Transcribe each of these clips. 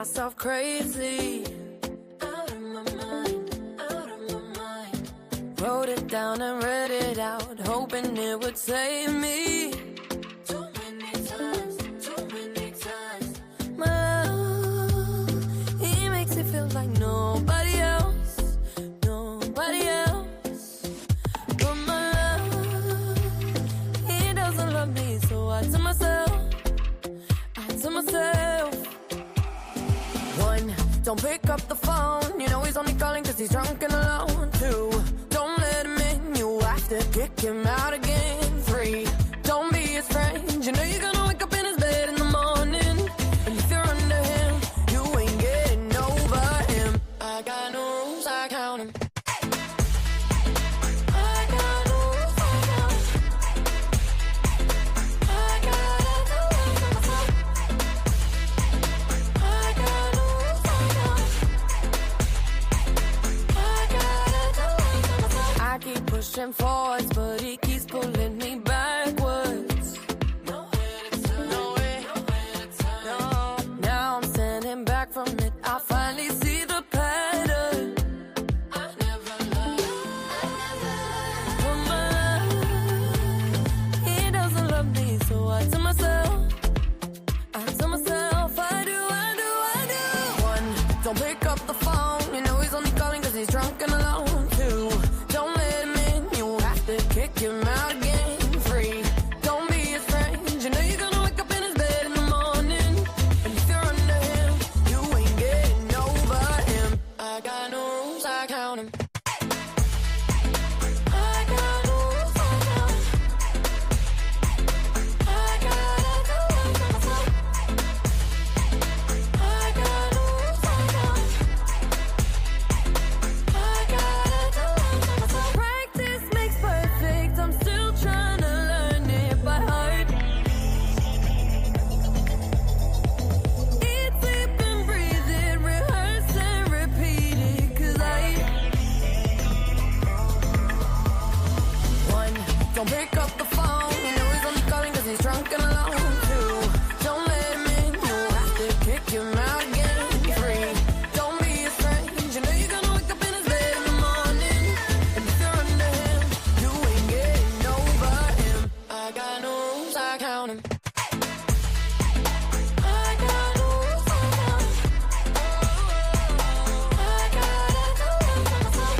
Myself crazy, out of my mind, out of my mind. Wrote it down and read it out, hoping it would save me. Too many times, too many times. My love, he makes it feel like nobody else, nobody else. But my love, he doesn't love me, so I tell myself, one, don't pick up the phone, you know he's only calling cause he's drunk and alone. Two, don't let him in, you have to kick him out again. Three, don't be his friend, you know you're gonna wake up in his bed in the morning. And if you're under him, you ain't getting over him. I got no rules, I count him. I got no rules, I count him. I gotta do it for myself. I got no rules, I count him. I gotta do it for myself. I keep pushing forwards, but he keeps pulling me backwards. Nowhere to turn, nowhere to turn. No. Now I'm standing back from it, I finally see the pattern. I never loved, but my love, he doesn't love me, so I tell myself, I do. One, don't pick up the phone, you know he's only calling cause he's drunk and alone. Two, don't let him in, you have to kick him out again. Three, don't be his friend, you know you're gonna wake up in his bed in the morning. And if you're under him, you ain't getting over him. I got no rules, I count him. I got no rules, I count him. I gotta do it for myself. I got no rules, I count him. I gotta do it for myself. Practice makes perfect, I'm still trying to learn it by heart. Eat, sleep and breathe it, rehearse and repeat it, cause one, don't pick up the phone, you know he's only calling cause he's drunk and alone. Two, don't let him in, you have to kick him out again. Three, don't be his friend, you know you're gonna wake up in his bed in the morning. And if you're under him, you ain't getting over him. I got no rules, I count him. I got no rules, I count him. I gotta do it for myself.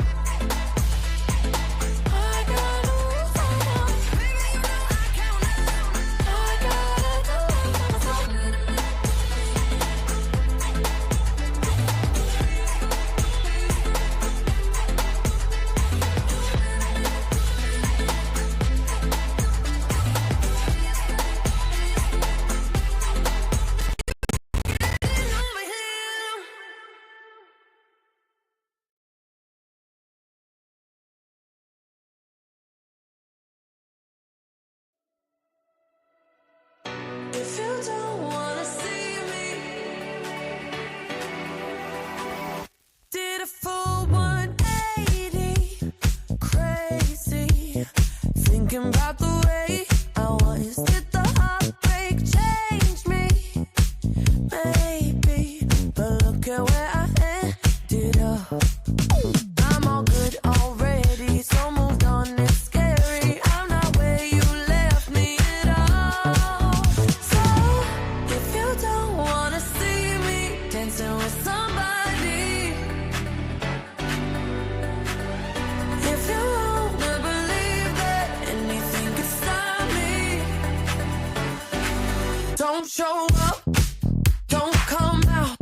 I got no rules, I count him. Baby, you know I count him. I gotta do it for myself. Over him. If you don't wanna see me, did a full 180, crazy, thinking about the way I was. Did the heartbreak change me? Maybe, but look at where I ended up. I'm all good already, so moved on, it's scary. I'm not where you left me at all. So, if you don't wanna see me dancing with somebody, if you wanna believe that anything could stop me, don't show up, don't come out,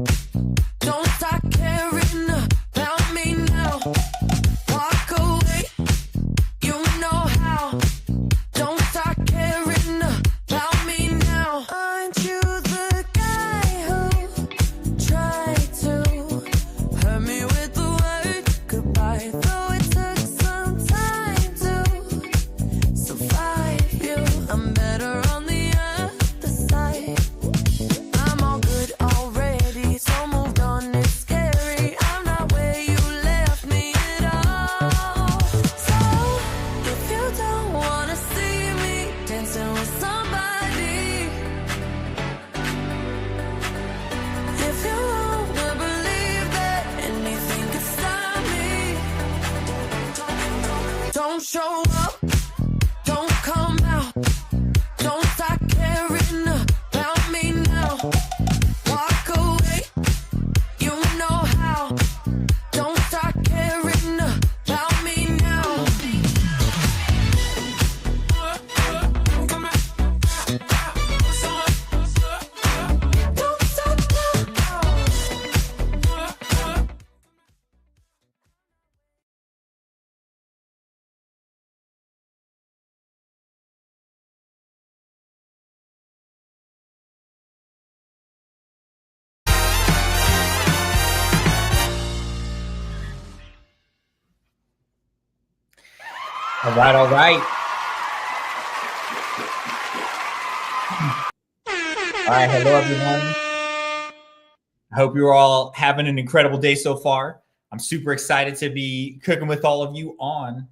don't start caring about me now. Walk away, you know how. Don't start caring about me now. Aren't you the guy who tried All right, all right. All right, hello everyone. I hope you're all having an incredible day so far. I'm super excited to be cooking with all of you on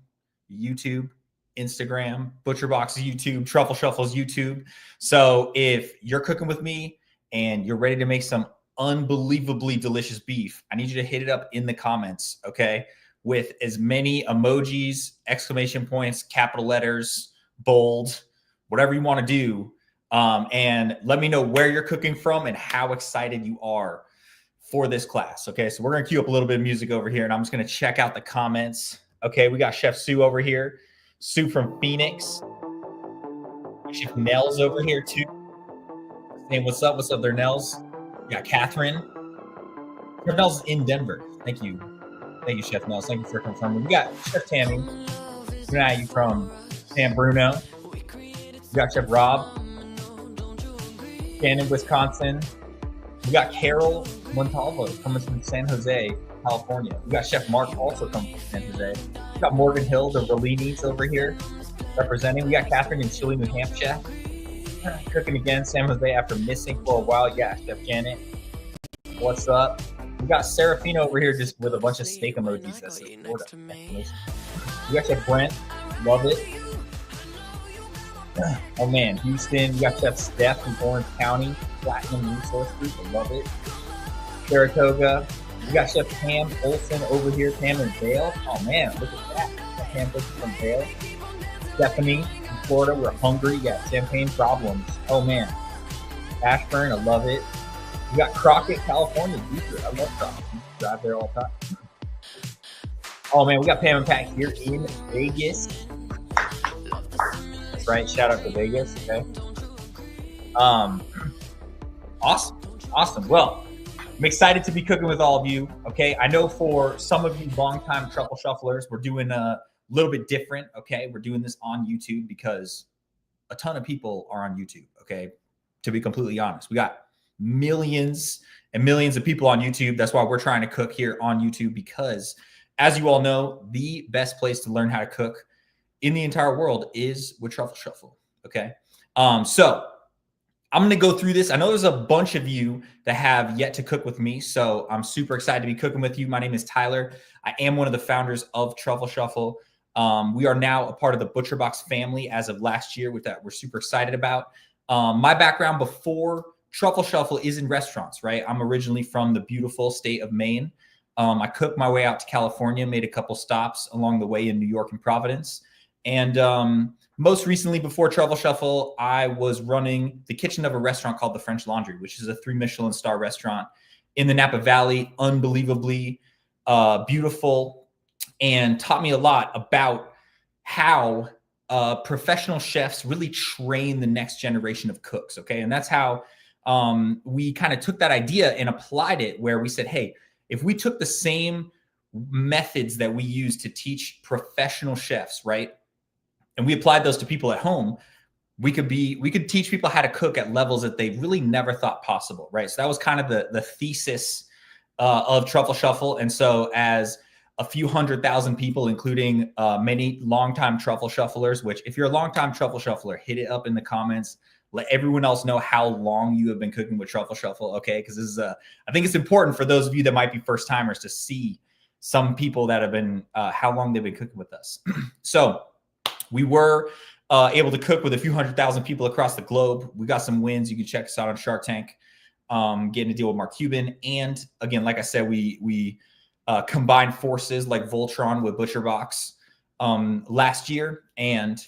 YouTube, Instagram, ButcherBox YouTube, Truffle Shuffles YouTube. So if you're cooking with me and you're ready to make some unbelievably delicious beef, I need you to hit it up in the comments, okay? With as many emojis, exclamation points, capital letters, bold, whatever you want to do. And let me know where you're cooking from and how excited you are for this class. Okay, so we're going to cue up a little bit of music over here, and I'm just going to check out the comments. Okay, we got Chef Sue over here, Sue from Phoenix. Chef Nels over here too. Saying what's up there, Nels. We got Catherine. Chef Nels is in Denver. Thank you, Chef Nels. Thank you for confirming. We got Chef Tammy. Good night, you from San Bruno. We got Chef Rob. Shannon, Wisconsin. We got Carol Montalvo coming from San Jose, California. We got Chef Mark also coming from San Jose. We got Morgan Hill, the Rollinis over here representing. We got Catherine in Chile, New Hampshire. Cooking again, San Jose after missing for a while. Yeah, Chef Janet. What's up? We got Serafina over here just with a bunch of steak emojis. That's we got Chef Brent. Love it. Oh man, Houston. We got Chef Steph from Orange County, Platinum Resource Group. I love it. Saratoga. We got Chef Pam Olson over here, Pam in Vail. Oh man, look at that. Pam Olson from Vail. Stephanie from Florida. We're hungry. Yeah, champagne problems. Oh man. Ashburn, I love it. We got Crockett, California. I love Crockett. You drive there all the time. Oh man, we got Pam and Pat here in Vegas. Right, shout out to Vegas. Okay. Awesome. Well, I'm excited to be cooking with all of you. Okay, I know for some of you longtime truffle shufflers, we're doing a little bit different. Okay, we're doing this on YouTube because a ton of people are on YouTube. Okay, to be completely honest, we got millions and millions of people on YouTube. That's why we're trying to cook here on YouTube because, as you all know, the best place to learn how to cook in the entire world is with Truffle Shuffle. Okay. So I'm going to go through this. I know there's a bunch of you that have yet to cook with me. So I'm super excited to be cooking with you. My name is Tyler. I am one of the founders of Truffle Shuffle. We are now a part of the ButcherBox family as of last year, with that we're super excited about. My background before Truffle Shuffle is in restaurants, right? I'm originally from the beautiful state of Maine. I cooked my way out to California, made a couple stops along the way in New York and Providence. And most recently, before Truffle Shuffle, I was running the kitchen of a restaurant called the French Laundry, which is a 3 Michelin star restaurant in the Napa Valley, unbelievably beautiful, and taught me a lot about how professional chefs really train the next generation of cooks. Okay. And that's how we kind of took that idea and applied it, where we said, hey, if we took the same methods that we use to teach professional chefs, right, and we applied those to people at home, we could teach people how to cook at levels that they really never thought possible, right? So that was kind of the thesis of Truffle Shuffle. And so as a few 100,000 people, including many longtime truffle shufflers, which if you're a longtime truffle shuffler, hit it up in the comments. Let everyone else know how long you have been cooking with Truffle Shuffle, okay? Because this is I think it's important for those of you that might be first timers to see some people that have been how long they've been cooking with us. So we were able to cook with a few 100,000 people across the globe. We got some wins. You can check us out on Shark Tank, getting to deal with Mark Cuban. And again, like I said, we combined forces like Voltron with ButcherBox last year. And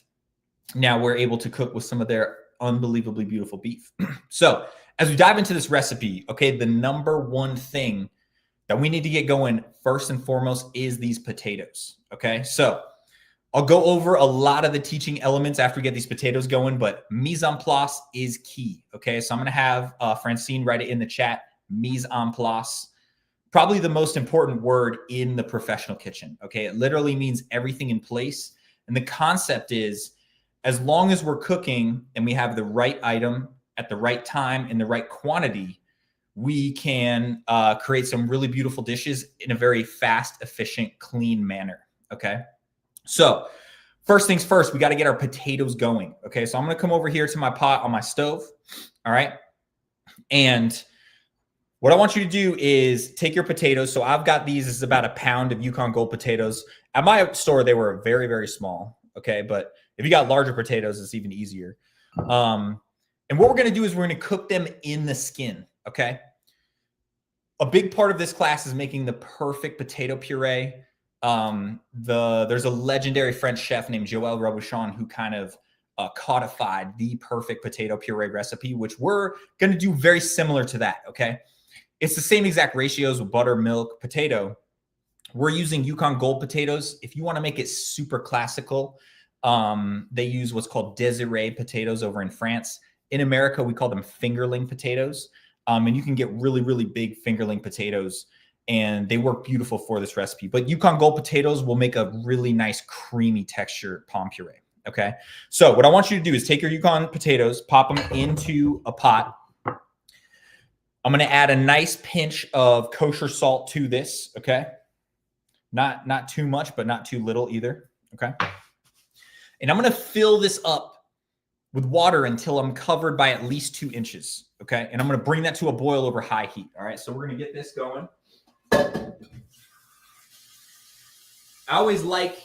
now we're able to cook with some of their unbelievably beautiful beef. So as we dive into this recipe, okay, the number one thing that we need to get going first and foremost is these potatoes. Okay, so I'll go over a lot of the teaching elements after we get these potatoes going, but mise en place is key. Okay, so I'm going to have Francine write it in the chat. Mise en place, probably the most important word in the professional kitchen. Okay, it literally means everything in place. And the concept is, as long as we're cooking and we have the right item at the right time in the right quantity, we can create some really beautiful dishes in a very fast, efficient, clean manner. Okay. So first things first, we got to get our potatoes going. Okay, so I'm going to come over here to my pot on my stove. All right. And what I want you to do is take your potatoes. So I've got these. This is about a pound of Yukon Gold potatoes. At my store, they were very, very small. Okay, but if you got larger potatoes, it's even easier. And what we're going to do is we're going to cook them in the skin. Okay. A big part of this class is making the perfect potato puree. There's a legendary French chef named Joël Robuchon who kind of codified the perfect potato puree recipe, which we're going to do very similar to that. Okay. It's the same exact ratios with butter, milk, potato. We're using Yukon Gold potatoes. If you want to make it super classical, they use what's called Désiré potatoes over in France. In America, we call them fingerling potatoes. And you can get really, really big fingerling potatoes, and they work beautiful for this recipe. But Yukon Gold potatoes will make a really nice creamy texture pomme puree. Okay. So what I want you to do is take your Yukon potatoes, pop them into a pot. I'm going to add a nice pinch of kosher salt to this. Okay. Not too much, but not too little either. Okay. And I'm going to fill this up with water until I'm covered by at least 2 inches. Okay. And I'm going to bring that to a boil over high heat. All right. So we're going to get this going. I always like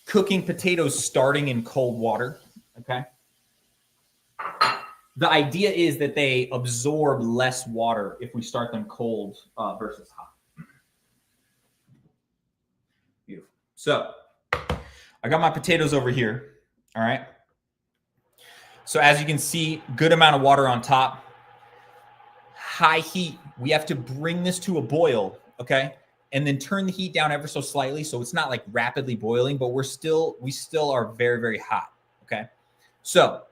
cooking potatoes starting in cold water. Okay. The idea is that they absorb less water if we start them cold versus hot. Beautiful. So I got my potatoes over here. All right. So as you can see, good amount of water on top. High heat. We have to bring this to a boil. Okay. And then turn the heat down ever so slightly. So it's not like rapidly boiling, but we still are very, very hot. Okay. So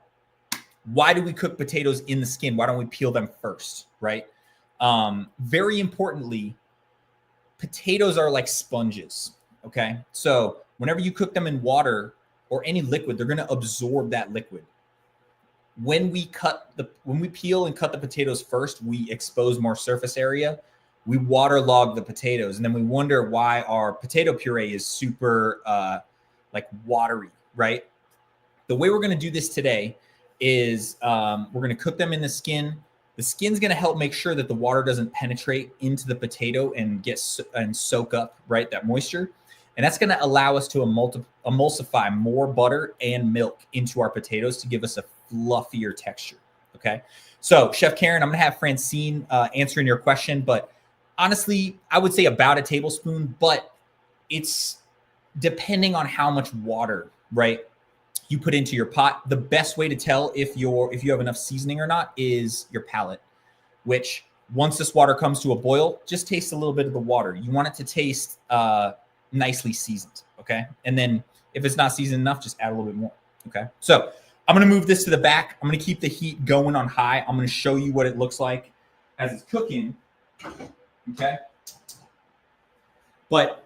why do we cook potatoes in the skin? Why don't we peel them first? Right. Very importantly, potatoes are like sponges. Okay. So whenever you cook them in water or any liquid, they're going to absorb that liquid. When we peel and cut the potatoes first, we expose more surface area. We waterlog the potatoes, and then we wonder why our potato puree is super like watery, right? The way we're going to do this today is we're going to cook them in the skin. The skin's going to help make sure that the water doesn't penetrate into the potato and soak up, right, that moisture. And that's going to allow us to emulsify more butter and milk into our potatoes to give us a fluffier texture. Okay. So Chef Karen, I'm going to have Francine answering your question, but honestly, I would say about a tablespoon, but it's depending on how much water, right, you put into your pot. The best way to tell if you have enough seasoning or not is your palate, which once this water comes to a boil, just taste a little bit of the water. You want it to taste nicely seasoned. Okay. And then if it's not seasoned enough, just add a little bit more. Okay. So I'm going to move this to the back. I'm going to keep the heat going on high. I'm going to show you what it looks like as it's cooking. Okay. But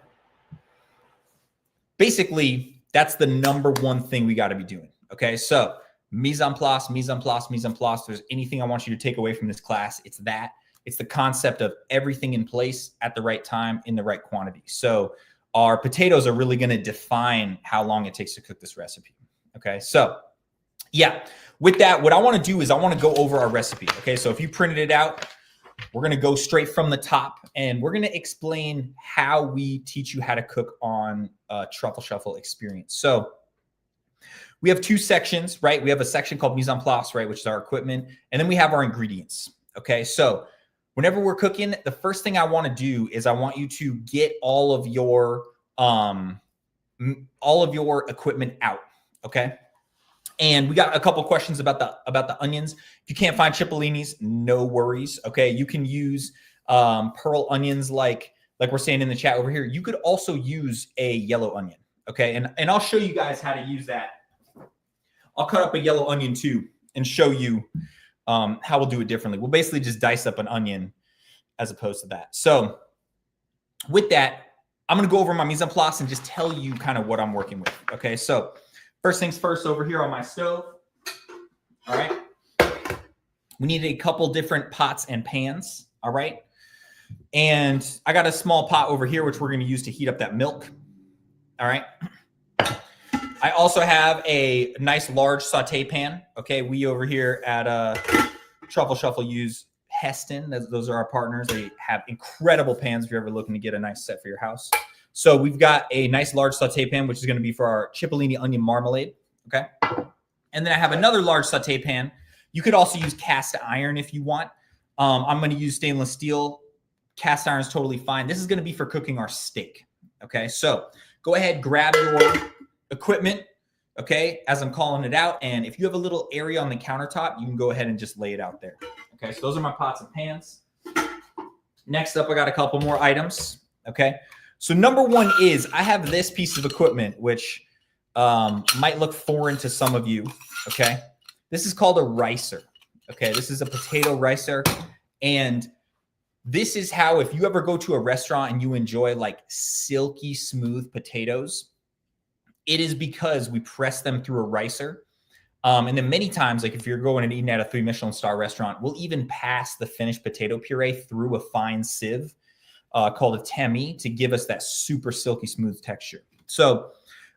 basically, that's the number one thing we got to be doing. Okay. So mise en place, mise en place, mise en place. If there's anything I want you to take away from this class, it's that. It's the concept of everything in place at the right time in the right quantity. So our potatoes are really going to define how long it takes to cook this recipe. Okay. So yeah, with that, what I want to do is I want to go over our recipe. Okay. So if you printed it out, we're going to go straight from the top and we're going to explain how we teach you how to cook on a truffle shuffle experience. So we have 2 sections, right? We have a section called mise en place, right? Which is our equipment. And then we have our ingredients. Okay. So whenever we're cooking, the first thing I want to do is I want you to get all of your equipment out. Okay. And we got a couple questions about the onions. If you can't find Cipollini's, no worries. Okay. You can use pearl onions like we're saying in the chat over here. You could also use a yellow onion. Okay. And I'll show you guys how to use that. I'll cut up a yellow onion too and show you how we'll do it differently. We'll basically just dice up an onion as opposed to that. So with that, I'm going to go over my mise en place and just tell you kind of what I'm working with. Okay. So first things first, over here on my stove. All right. We need a couple different pots and pans. All right. And I got a small pot over here, which we're going to use to heat up that milk. All right. I also have a nice large saute pan. Okay, we over here at Truffle Shuffle use Heston. Those are our partners. They have incredible pans if you're ever looking to get a nice set for your house. So we've got a nice large saute pan, which is going to be for our Cipollini Onion Marmalade. Okay, and then I have another large saute pan. You could also use cast iron if you want. I'm going to use stainless steel. Cast iron is totally fine. This is going to be for cooking our steak. Okay, so go ahead, grab your equipment, okay, as I'm calling it out. And if you have a little area on the countertop, you can go ahead and just lay it out there. Okay, so those are my pots and pans. Next up, I got a couple more items. Okay, so number one is I have this piece of equipment, which might look foreign to some of you. Okay, this is called a ricer. Okay, this is a potato ricer. And this is how, if you ever go to a restaurant and you enjoy like silky smooth potatoes, it is because we press them through a ricer. And then many times, like if you're going and eating at a 3 Michelin star restaurant, we'll even pass the finished potato puree through a fine sieve called a thyme to give us that super silky smooth texture. So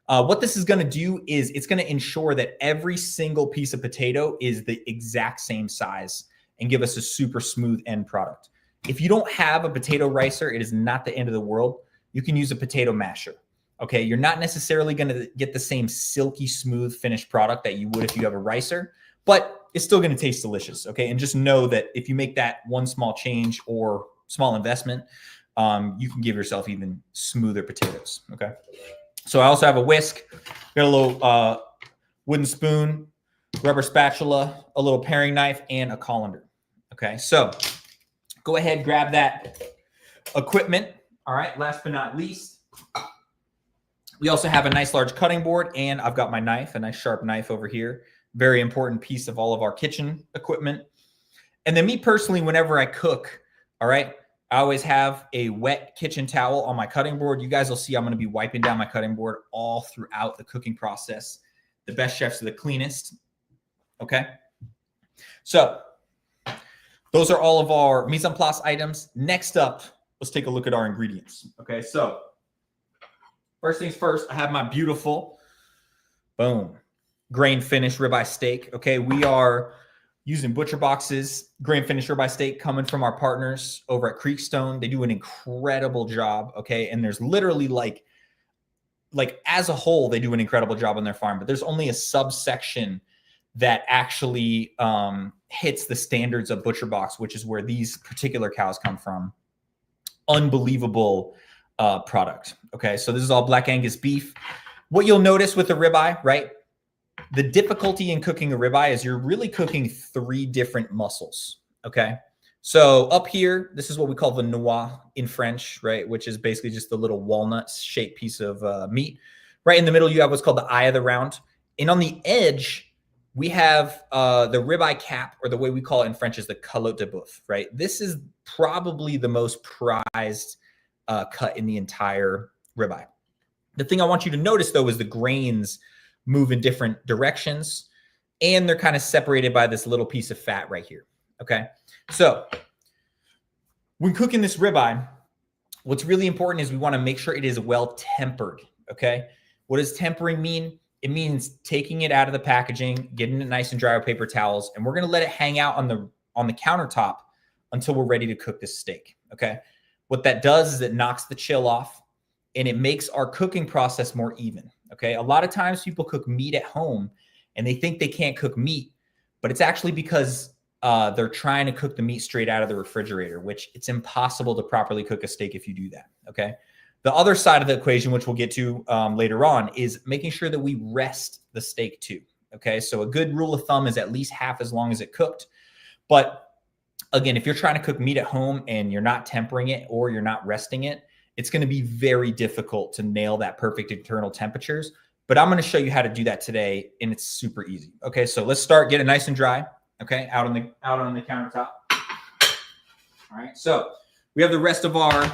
what this is going to do is it's going to ensure that every single piece of potato is the exact same size and give us a super smooth end product. If you don't have a potato ricer, it is not the end of the world. You can use a potato masher. Okay, you're not necessarily going to get the same silky smooth finished product that you would if you have a ricer, but it's still going to taste delicious. Okay, and just know that if you make that one small change or small investment, you can give yourself even smoother potatoes. Okay, so I also have a whisk, got a little wooden spoon, rubber spatula, a little paring knife, and a colander. Okay, so go ahead, grab that equipment. All right, last but not least, we also have a nice large cutting board, and I've got my knife, a nice sharp knife over here. Very important piece of all of our kitchen equipment. And then me personally, whenever I cook, all right, I always have a wet kitchen towel on my cutting board. You guys will see I'm going to be wiping down my cutting board all throughout the cooking process. The best chefs are the cleanest. Okay. So those are all of our mise en place items. Next up, let's take a look at our ingredients. Okay. So first things first, I have my beautiful, boom, grain-finished ribeye steak. Okay, we are using ButcherBox's grain-finished ribeye steak coming from our partners over at Creekstone. They do an incredible job, okay? And there's literally like as a whole, they do an incredible job on their farm, but there's only a subsection that actually hits the standards of ButcherBox, which is where these particular cows come from. Unbelievable product. Okay, so this is all Black Angus beef. What you'll notice with the ribeye, right? The difficulty in cooking a ribeye is you're really cooking 3 different muscles. Okay, so up here, this is what we call the noix in French, right? Which is basically just the little walnut-shaped piece of meat. Right in the middle, you have what's called the eye of the round, and on the edge, we have the ribeye cap, or the way we call it in French is the calotte de boeuf. Right, this is probably the most prized cut in the entire ribeye. The thing I want you to notice, though, is the grains move in different directions, and they're kind of separated by this little piece of fat right here. Okay, so when cooking this ribeye, what's really important is we want to make sure it is well tempered. Okay, what does tempering mean? It means taking it out of the packaging, getting it nice and dry with paper towels, and we're going to let it hang out on the countertop until we're ready to cook this steak. Okay. What that does is it knocks the chill off, and it makes our cooking process more even. Okay. A lot of times people cook meat at home and they think they can't cook meat, but it's actually because they're trying to cook the meat straight out of the refrigerator, which it's impossible to properly cook a steak if you do that. Okay. The other side of the equation, which we'll get to later on, is making sure that we rest the steak too. Okay. So a good rule of thumb is at least half as long as it cooked. But again, if you're trying to cook meat at home and you're not tempering it or you're not resting it, it's going to be very difficult to nail that perfect internal temperatures. But I'm going to show you how to do that today, and it's super easy. Okay, so let's start. Get it nice and dry. Okay, out on the countertop. All right, so we have the rest of our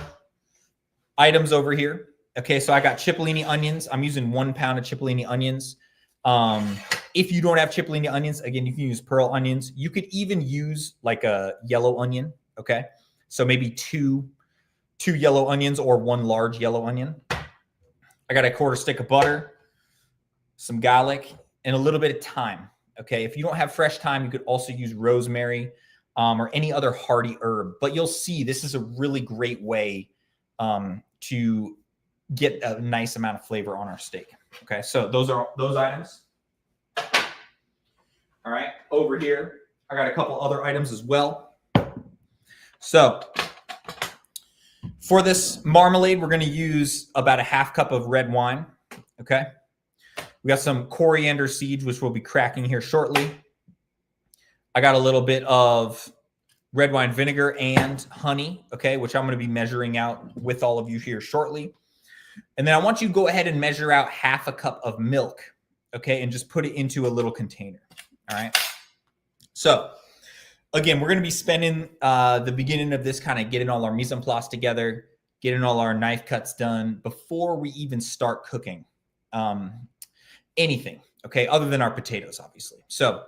items over here. Okay, so I got Cipollini onions. I'm using 1 pound of Cipollini onions. If you don't have Cipollini onions, again, you can use pearl onions. You could even use like a yellow onion. Okay, so maybe two yellow onions or 1 large yellow onion. I got a 1/4 stick of butter, some garlic, and a little bit of thyme. Okay, if you don't have fresh thyme, you could also use rosemary or any other hardy herb. But you'll see this is a really great way to get a nice amount of flavor on our steak. Okay, so those are those items. All right, over here, I got a couple other items as well. So for this marmalade, we're going to use about a half cup of red wine. Okay, we got some coriander seeds, which we'll be cracking here shortly. I got a little bit of red wine vinegar and honey, okay, which I'm going to be measuring out with all of you here shortly. And then I want you to go ahead and measure out half a cup of milk, okay, and just put it into a little container. All right. So again, we're going to be spending the beginning of this kind of getting all our mise en place together, getting all our knife cuts done before we even start cooking anything, okay, other than our potatoes, obviously. So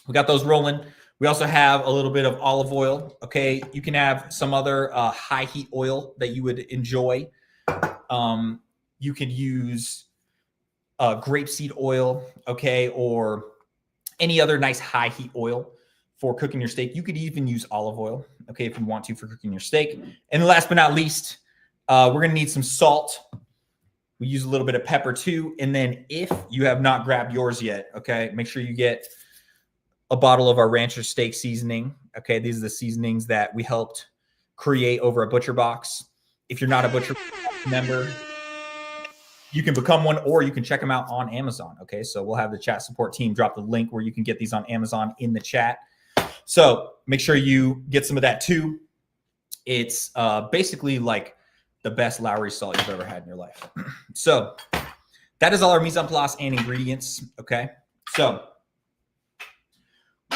we got those rolling. We also have a little bit of olive oil, okay. You can have some other high heat oil that you would enjoy. You could use grapeseed oil, okay, or any other nice high heat oil for cooking your steak. You could even use olive oil, okay, if you want to for cooking your steak. And last but not least, we're going to need some salt. We use a little bit of pepper too. And then if you have not grabbed yours yet, okay, make sure you get a bottle of our Rancher steak seasoning. Okay, these are the seasonings that we helped create over at ButcherBox. If you're not a ButcherBox member, you can become one, or you can check them out on Amazon. Okay, so we'll have the chat support team drop the link where you can get these on Amazon in the chat. So make sure you get some of that too. It's basically like the best Lowry salt you've ever had in your life. So that is all our mise en place and ingredients. Okay, so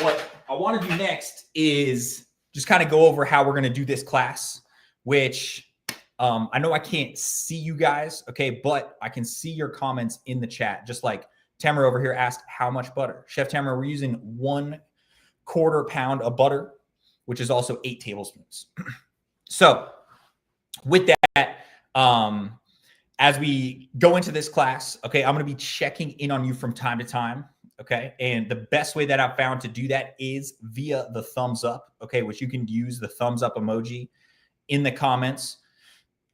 what I want to do next is just kind of go over how we're going to do this class, which I know I can't see you guys, okay, but I can see your comments in the chat. Just like Tamara over here asked, how much butter? Chef Tamara, we're using 1/4 pound of butter, which is also 8 tablespoons. So with that, as we go into this class, okay, I'm going to be checking in on you from time to time, okay? And the best way that I've found to do that is via the thumbs up, okay, which you can use the thumbs up emoji in the comments.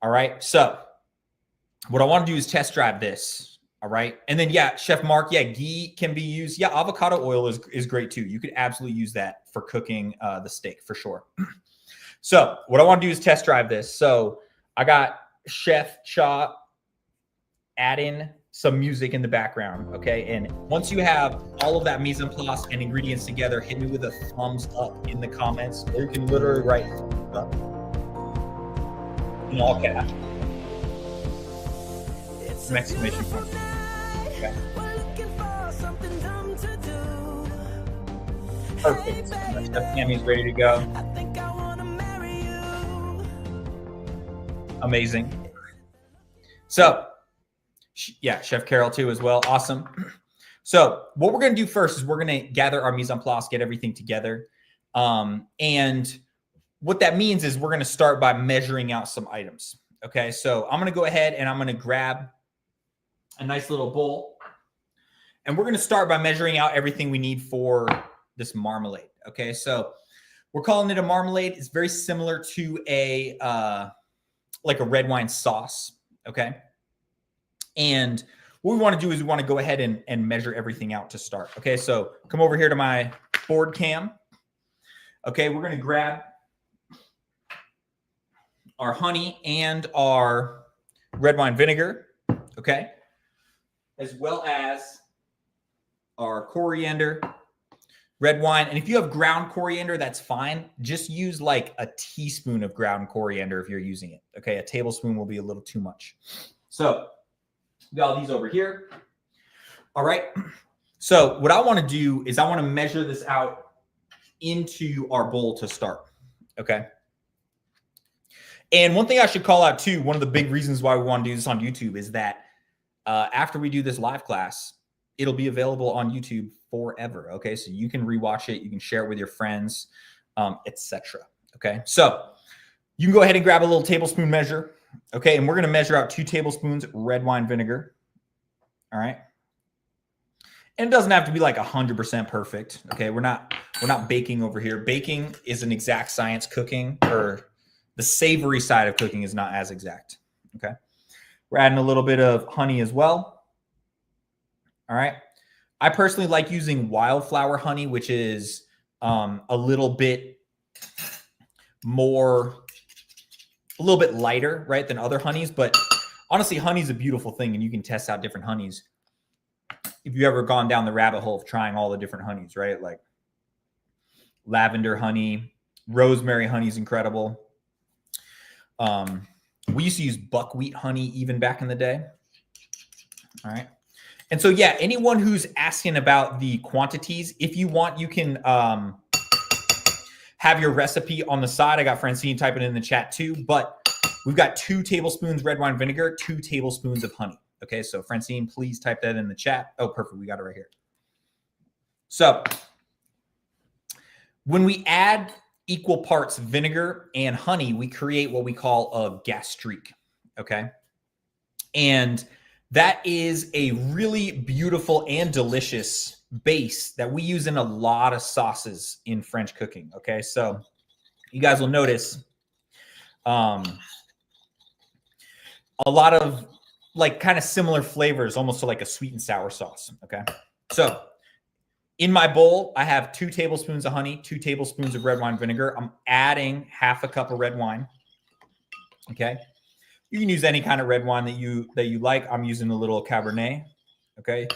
All right. So what I want to do is test drive this. All right. And then, yeah, Chef Mark, yeah, ghee can be used. Yeah, avocado oil is great too. You could absolutely use that for cooking the steak for sure. So what I want to do is test drive this. So I got Chef Cha adding some music in the background. Okay. And once you have all of that mise en place and ingredients together, hit me with a thumbs up in the comments, or you can literally write thumbs up in all caps. Some exclamation points. Okay. Perfect. Chef Tammy's ready to go. Amazing. So, yeah, Chef Carol too as well. Awesome. So what we're going to do first is we're going to gather our mise en place, get everything together. And what that means is we're going to start by measuring out some items. Okay, so I'm going to go ahead and I'm going to grab a nice little bowl. And we're going to start by measuring out everything we need for this marmalade. Okay, so we're calling it a marmalade. It's very similar to a like a red wine sauce. Okay. And what we want to do is we want to go ahead and measure everything out to start. Okay, so come over here to my board cam. Okay, we're going to grab our honey and our red wine vinegar, okay, as well as our coriander, red wine. And if you have ground coriander, that's fine. Just use like a teaspoon of ground coriander if you're using it. Okay, a tablespoon will be a little too much. So we got all these over here. All right. So what I want to do is I want to measure this out into our bowl to start. Okay. And one thing I should call out too, one of the big reasons why we want to do this on YouTube is that after we do this live class, it'll be available on YouTube forever. Okay. So you can rewatch it. You can share it with your friends, etc. Okay. So you can go ahead and grab a little tablespoon measure. Okay. And we're going to measure out 2 tablespoons red wine vinegar. All right. And it doesn't have to be like 100% perfect. Okay, we're not baking over here. Baking is an exact science. Cooking, or the savory side of cooking, is not as exact. Okay, we're adding a little bit of honey as well. All right, I personally like using wildflower honey, which is a little bit lighter, right, than other honeys. But honestly, honey is a beautiful thing, and you can test out different honeys. If you've ever gone down the rabbit hole of trying all the different honeys, right? Like lavender honey, rosemary honey is incredible. We used to use buckwheat honey even back in the day. All right. And so, yeah, anyone who's asking about the quantities, if you want, you can have your recipe on the side. I got Francine typing it in the chat too, but we've got 2 tablespoons red wine vinegar, 2 tablespoons of honey. Okay, so Francine, please type that in the chat. Oh, perfect. We got it right here. So when we add equal parts vinegar and honey, we create what we call a gastrique. Okay. And that is a really beautiful and delicious base that we use in a lot of sauces in French cooking. Okay. So you guys will notice a lot of like kind of similar flavors, almost to like a sweet and sour sauce. Okay. So in my bowl, I have 2 tablespoons of honey, 2 tablespoons of red wine vinegar. I'm adding half a cup of red wine. Okay. You can use any kind of red wine that you like. I'm using a little Cabernet. Okay.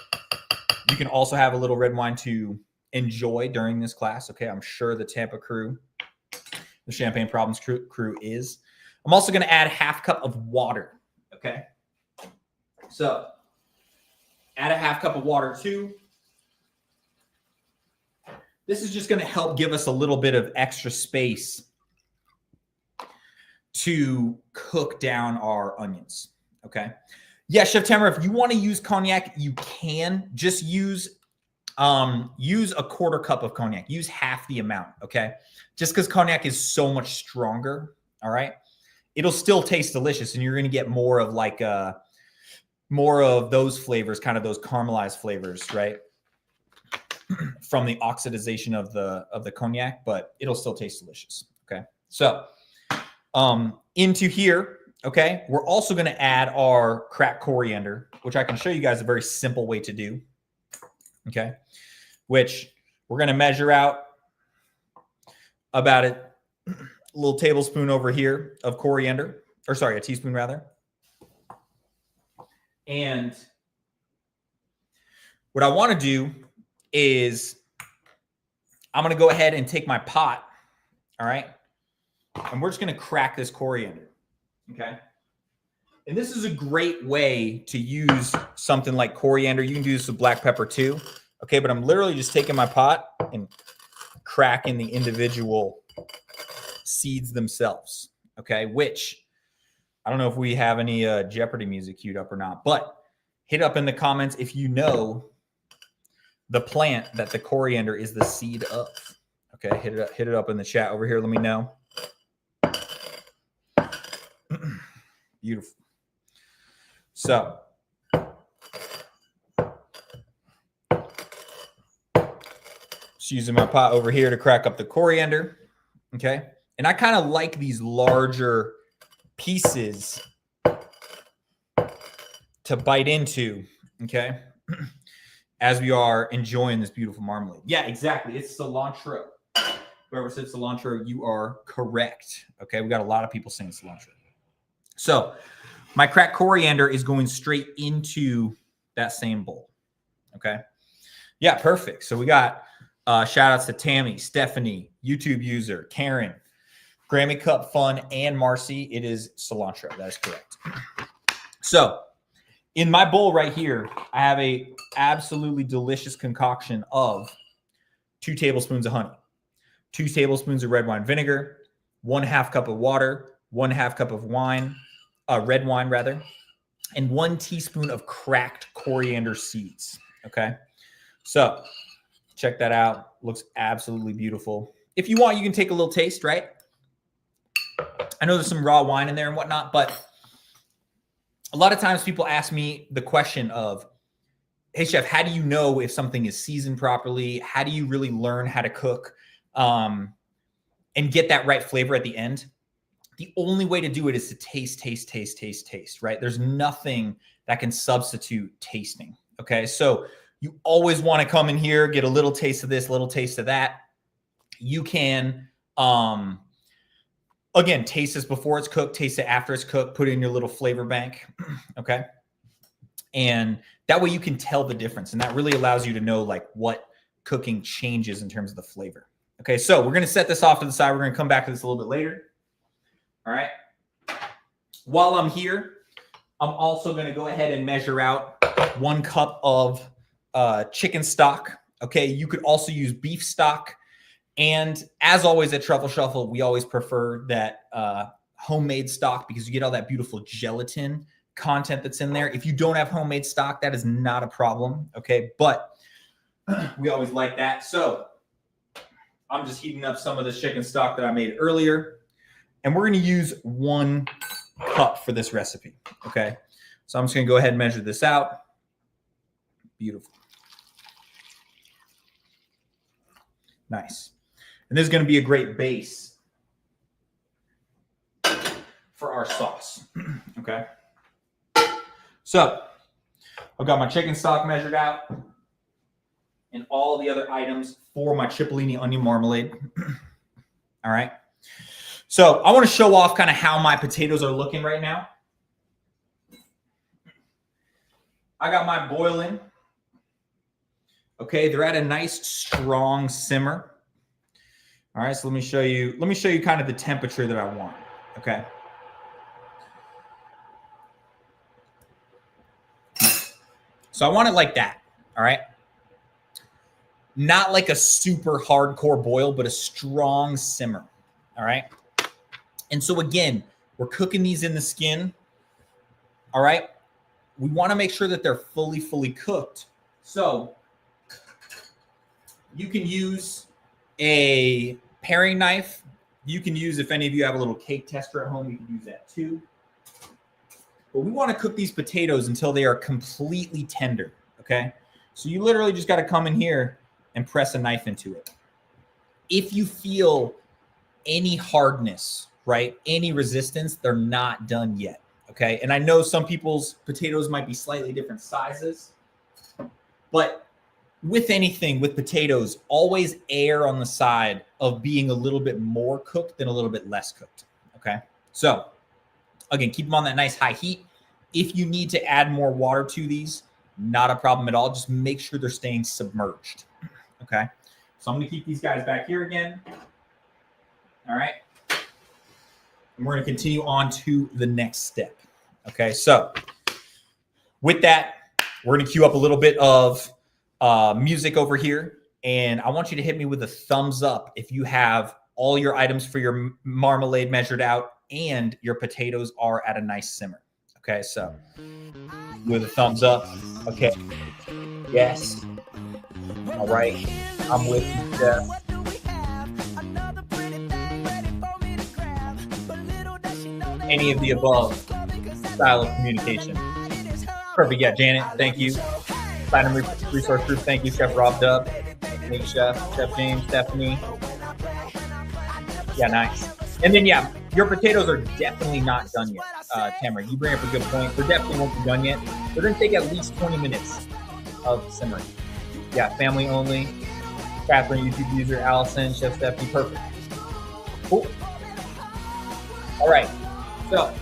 You can also have a little red wine to enjoy during this class. Okay. I'm sure the Tampa crew, the Champagne Problems crew is. I'm also going to add half cup of water. Okay. So add a half cup of water too. This is just going to help give us a little bit of extra space to cook down our onions. Okay. Yeah, Chef Tamara, if you want to use cognac, you can just use a quarter cup of cognac. Use half the amount. Okay. Just because cognac is so much stronger. All right. It'll still taste delicious, and you're going to get more of like more of those flavors, kind of those caramelized flavors, right? From the oxidization of the cognac, but it'll still taste delicious. Okay. So into here, okay, we're also going to add our cracked coriander, which I can show you guys a very simple way to do. Okay. Which we're going to measure out about a little tablespoon over here of coriander, or sorry, a teaspoon rather. And what I want to do is I'm going to go ahead and take my pot. All right. And we're just going to crack this coriander. Okay. And this is a great way to use something like coriander. You can do this with black pepper too. Okay. But I'm literally just taking my pot and cracking the individual seeds themselves. Okay. Which I don't know if we have any Jeopardy music queued up or not, but hit up in the comments if you know the plant that the coriander is the seed of. Okay, hit it up in the chat over here. Let me know. Beautiful. So just using my pot over here to crack up the coriander. Okay, and I kind of like these larger pieces to bite into. Okay. As we are enjoying this beautiful marmalade. Yeah, exactly. It's cilantro. Whoever said cilantro, you are correct. Okay, we got a lot of people saying cilantro. So my cracked coriander is going straight into that same bowl. Okay. Yeah, perfect. So we got shout outs to Tammy, Stephanie, YouTube user, Karen, Grammy Cup Fun, and Marcy. It is cilantro. That is correct. So in my bowl right here, I have a absolutely delicious concoction of 2 tablespoons of honey, 2 tablespoons of red wine vinegar, 1/2 cup of water, 1/2 cup of wine, red wine rather, and 1 teaspoon of cracked coriander seeds. Okay. So check that out. Looks absolutely beautiful. If you want, you can take a little taste, right? I know there's some raw wine in there and whatnot, but a lot of times people ask me the question of, hey chef, how do you know if something is seasoned properly? How do you really learn how to cook and get that right flavor at the end? The only way to do it is to taste, right? There's nothing that can substitute tasting, okay? So you always want to come in here, get a little taste of this, a little taste of that. You can, again, taste this before it's cooked, taste it after it's cooked, put it in your little flavor bank, okay? And that way you can tell the difference. And that really allows you to know like what cooking changes in terms of the flavor. Okay, so we're going to set this off to the side. We're going to come back to this a little bit later. All right. While I'm here, I'm also going to go ahead and measure out 1 cup of chicken stock. Okay, you could also use beef stock. And as always at Truffle Shuffle, we always prefer that homemade stock because you get all that beautiful gelatin content that's in there. If you don't have homemade stock, that is not a problem. Okay, but we always like that. So I'm just heating up some of this chicken stock that I made earlier. And we're going to use 1 cup for this recipe. Okay, so I'm just going to go ahead and measure this out. Beautiful. Nice. And this is going to be a great base for our sauce. Okay. So I've got my chicken stock measured out and all the other items for my Cipollini Onion Marmalade. All right. So I want to show off kind of how my potatoes are looking right now. I got mine boiling. Okay, they're at a nice strong simmer. All right, so let me show you kind of the temperature that I want. Okay. So I want it like that. All right. Not like a super hardcore boil, but a strong simmer. All right. And so again, we're cooking these in the skin. All right. We want to make sure that they're fully cooked. So you can use a paring knife. You can use, if any of you have a little cake tester at home, you can use that too. But we want to cook these potatoes until they are completely tender, okay? So you literally just got to come in here and press a knife into it. If you feel any hardness, right, any resistance, they're not done yet, okay? And I know some people's potatoes might be slightly different sizes, but with anything, with potatoes, always err on the side of being a little bit more cooked than a little bit less cooked, okay? So again, keep them on that nice high heat. If you need to add more water to these, not a problem at all. Just make sure they're staying submerged, okay? So I'm going to keep these guys back here again. All right. And we're going to continue on to the next step, okay? So with that, we're going to cue up a little bit of music over here, and I want you to hit me with a thumbs up if you have all your items for your marmalade measured out and your potatoes are at a nice simmer. Okay, so with a thumbs up. Okay, yes. All right, I'm with you, Jeff. Any of the above style of communication. Perfect. Yeah, Janet, thank you. Platinum Resource Group, thank you. Chef Rob Dub, thank you, Chef James, Stephanie. Yeah, nice. And then, yeah, your potatoes are definitely not done yet. Tamara, you bring up a good point. They definitely won't be done yet. They're going to take at least 20 minutes of simmering. Yeah, family only. Catherine, YouTube user, Allison, Chef Stephanie, perfect. Cool. All right, so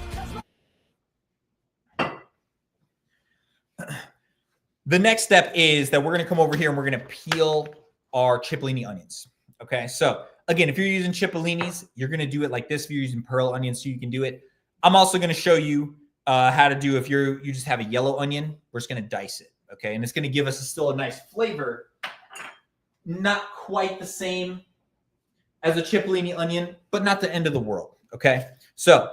the next step is that we're going to come over here and we're going to peel our Cipollini onions. Okay, so again, if you're using Cipollinis, you're going to do it like this. If you're using pearl onions, so you can do it. I'm also going to show you how to do if you just have a yellow onion. We're just going to dice it, okay? And it's going to give us still a nice flavor. Not quite the same as a Cipollini onion, but not the end of the world, okay? So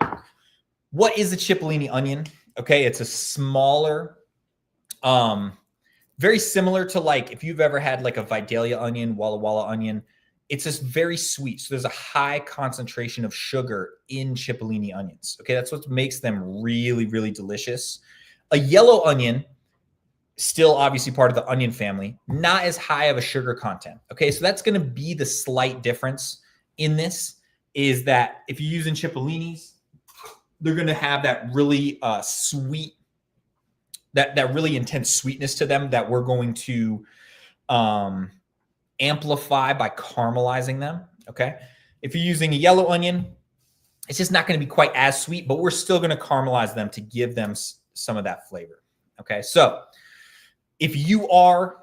what is a Cipollini onion? Okay, it's a smaller, very similar to like if you've ever had like a Vidalia onion, Walla Walla onion. It's just very sweet. So there's a high concentration of sugar in Cipollini onions. Okay, that's what makes them really, really delicious. A yellow onion, Still obviously part of the onion family, not as high of a sugar content. Okay, so that's going to be the slight difference in this, is that if you're using Cipollinis, they're going to have that really sweet, that really intense sweetness to them that we're going to amplify by caramelizing them. Okay, if you're using a yellow onion, it's just not going to be quite as sweet, but we're still going to caramelize them to give them some of that flavor. Okay, so if you are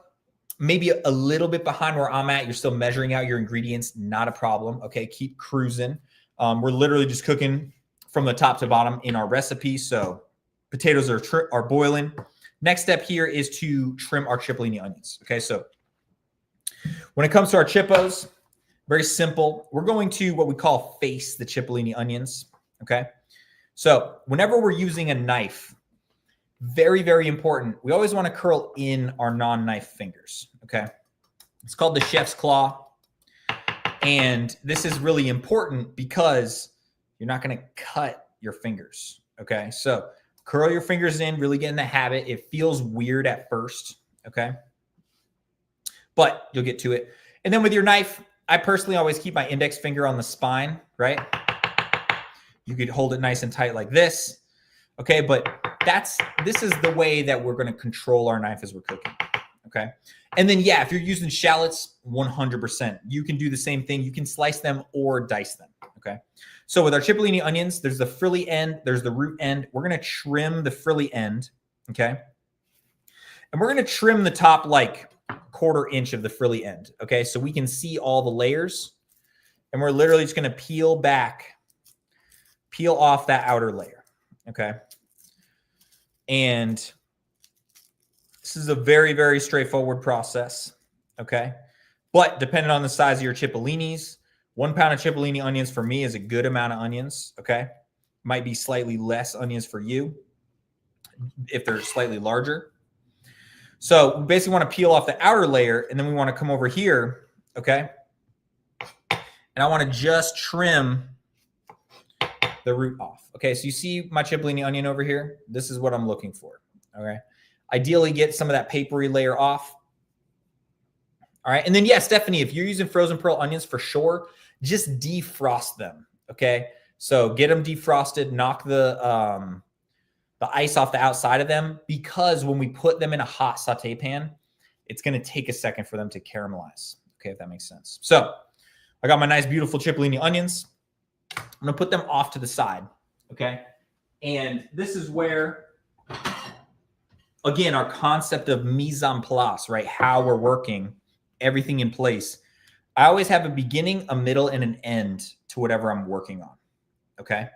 maybe a little bit behind where I'm at, you're still measuring out your ingredients, not a problem. Okay, keep cruising. We're literally just cooking from the top to bottom in our recipe. So potatoes are boiling. Next step here is to trim our Cipollini onions. Okay, so when it comes to our chippos, very simple. We're going to what we call face the Cipollini onions. Okay, so whenever we're using a knife, very, very important, we always want to curl in our non-knife fingers. Okay, it's called the chef's claw. And this is really important because you're not going to cut your fingers. Okay, so curl your fingers in, really get in the habit. It feels weird at first. Okay, but you'll get to it. And then with your knife, I personally always keep my index finger on the spine, right? You could hold it nice and tight like this. Okay, but this is the way that we're going to control our knife as we're cooking. Okay, and then yeah, if you're using shallots, 100%, you can do the same thing. You can slice them or dice them. Okay, so with our Cipollini onions, there's the frilly end, there's the root end. We're going to trim the frilly end. Okay, and we're going to trim the top like 1/4 inch of the frilly end. Okay, so we can see all the layers, and we're literally just going to peel off that outer layer. Okay. And this is a very, very straightforward process. Okay. But depending on the size of your Cipollinis, 1 pound of Cipollini onions for me is a good amount of onions. Okay. Might be slightly less onions for you if they're slightly larger. So we basically want to peel off the outer layer, and then we want to come over here. Okay. And I want to just trim the root off. Okay, so you see my Cipollini onion over here? This is what I'm looking for. Okay, ideally get some of that papery layer off. All right, and then yeah, Stephanie, if you're using frozen pearl onions, for sure, just defrost them. Okay, so get them defrosted, knock the ice off the outside of them, because when we put them in a hot saute pan, it's going to take a second for them to caramelize. Okay, if that makes sense. So I got my nice, beautiful Cipollini onions. I'm going to put them off to the side. Okay. And this is where, again, our concept of mise en place, right? How we're working, everything in place. I always have a beginning, a middle, and an end to whatever I'm working on. Okay.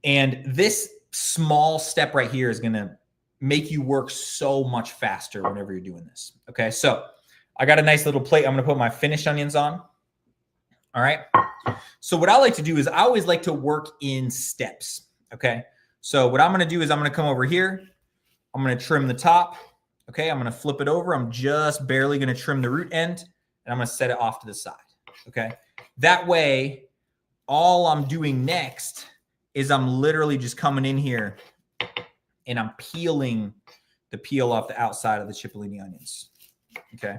And this small step right here is going to make you work so much faster whenever you're doing this. Okay. So I got a nice little plate. I'm going to put my finished onions on. All right. So what I like to do is I always like to work in steps. Okay. So what I'm going to do is I'm going to come over here. I'm going to trim the top. Okay. I'm going to flip it over. I'm just barely going to trim the root end, and I'm going to set it off to the side. Okay. That way, all I'm doing next is I'm literally just coming in here and I'm peeling the peel off the outside of the Cipollini onions. Okay.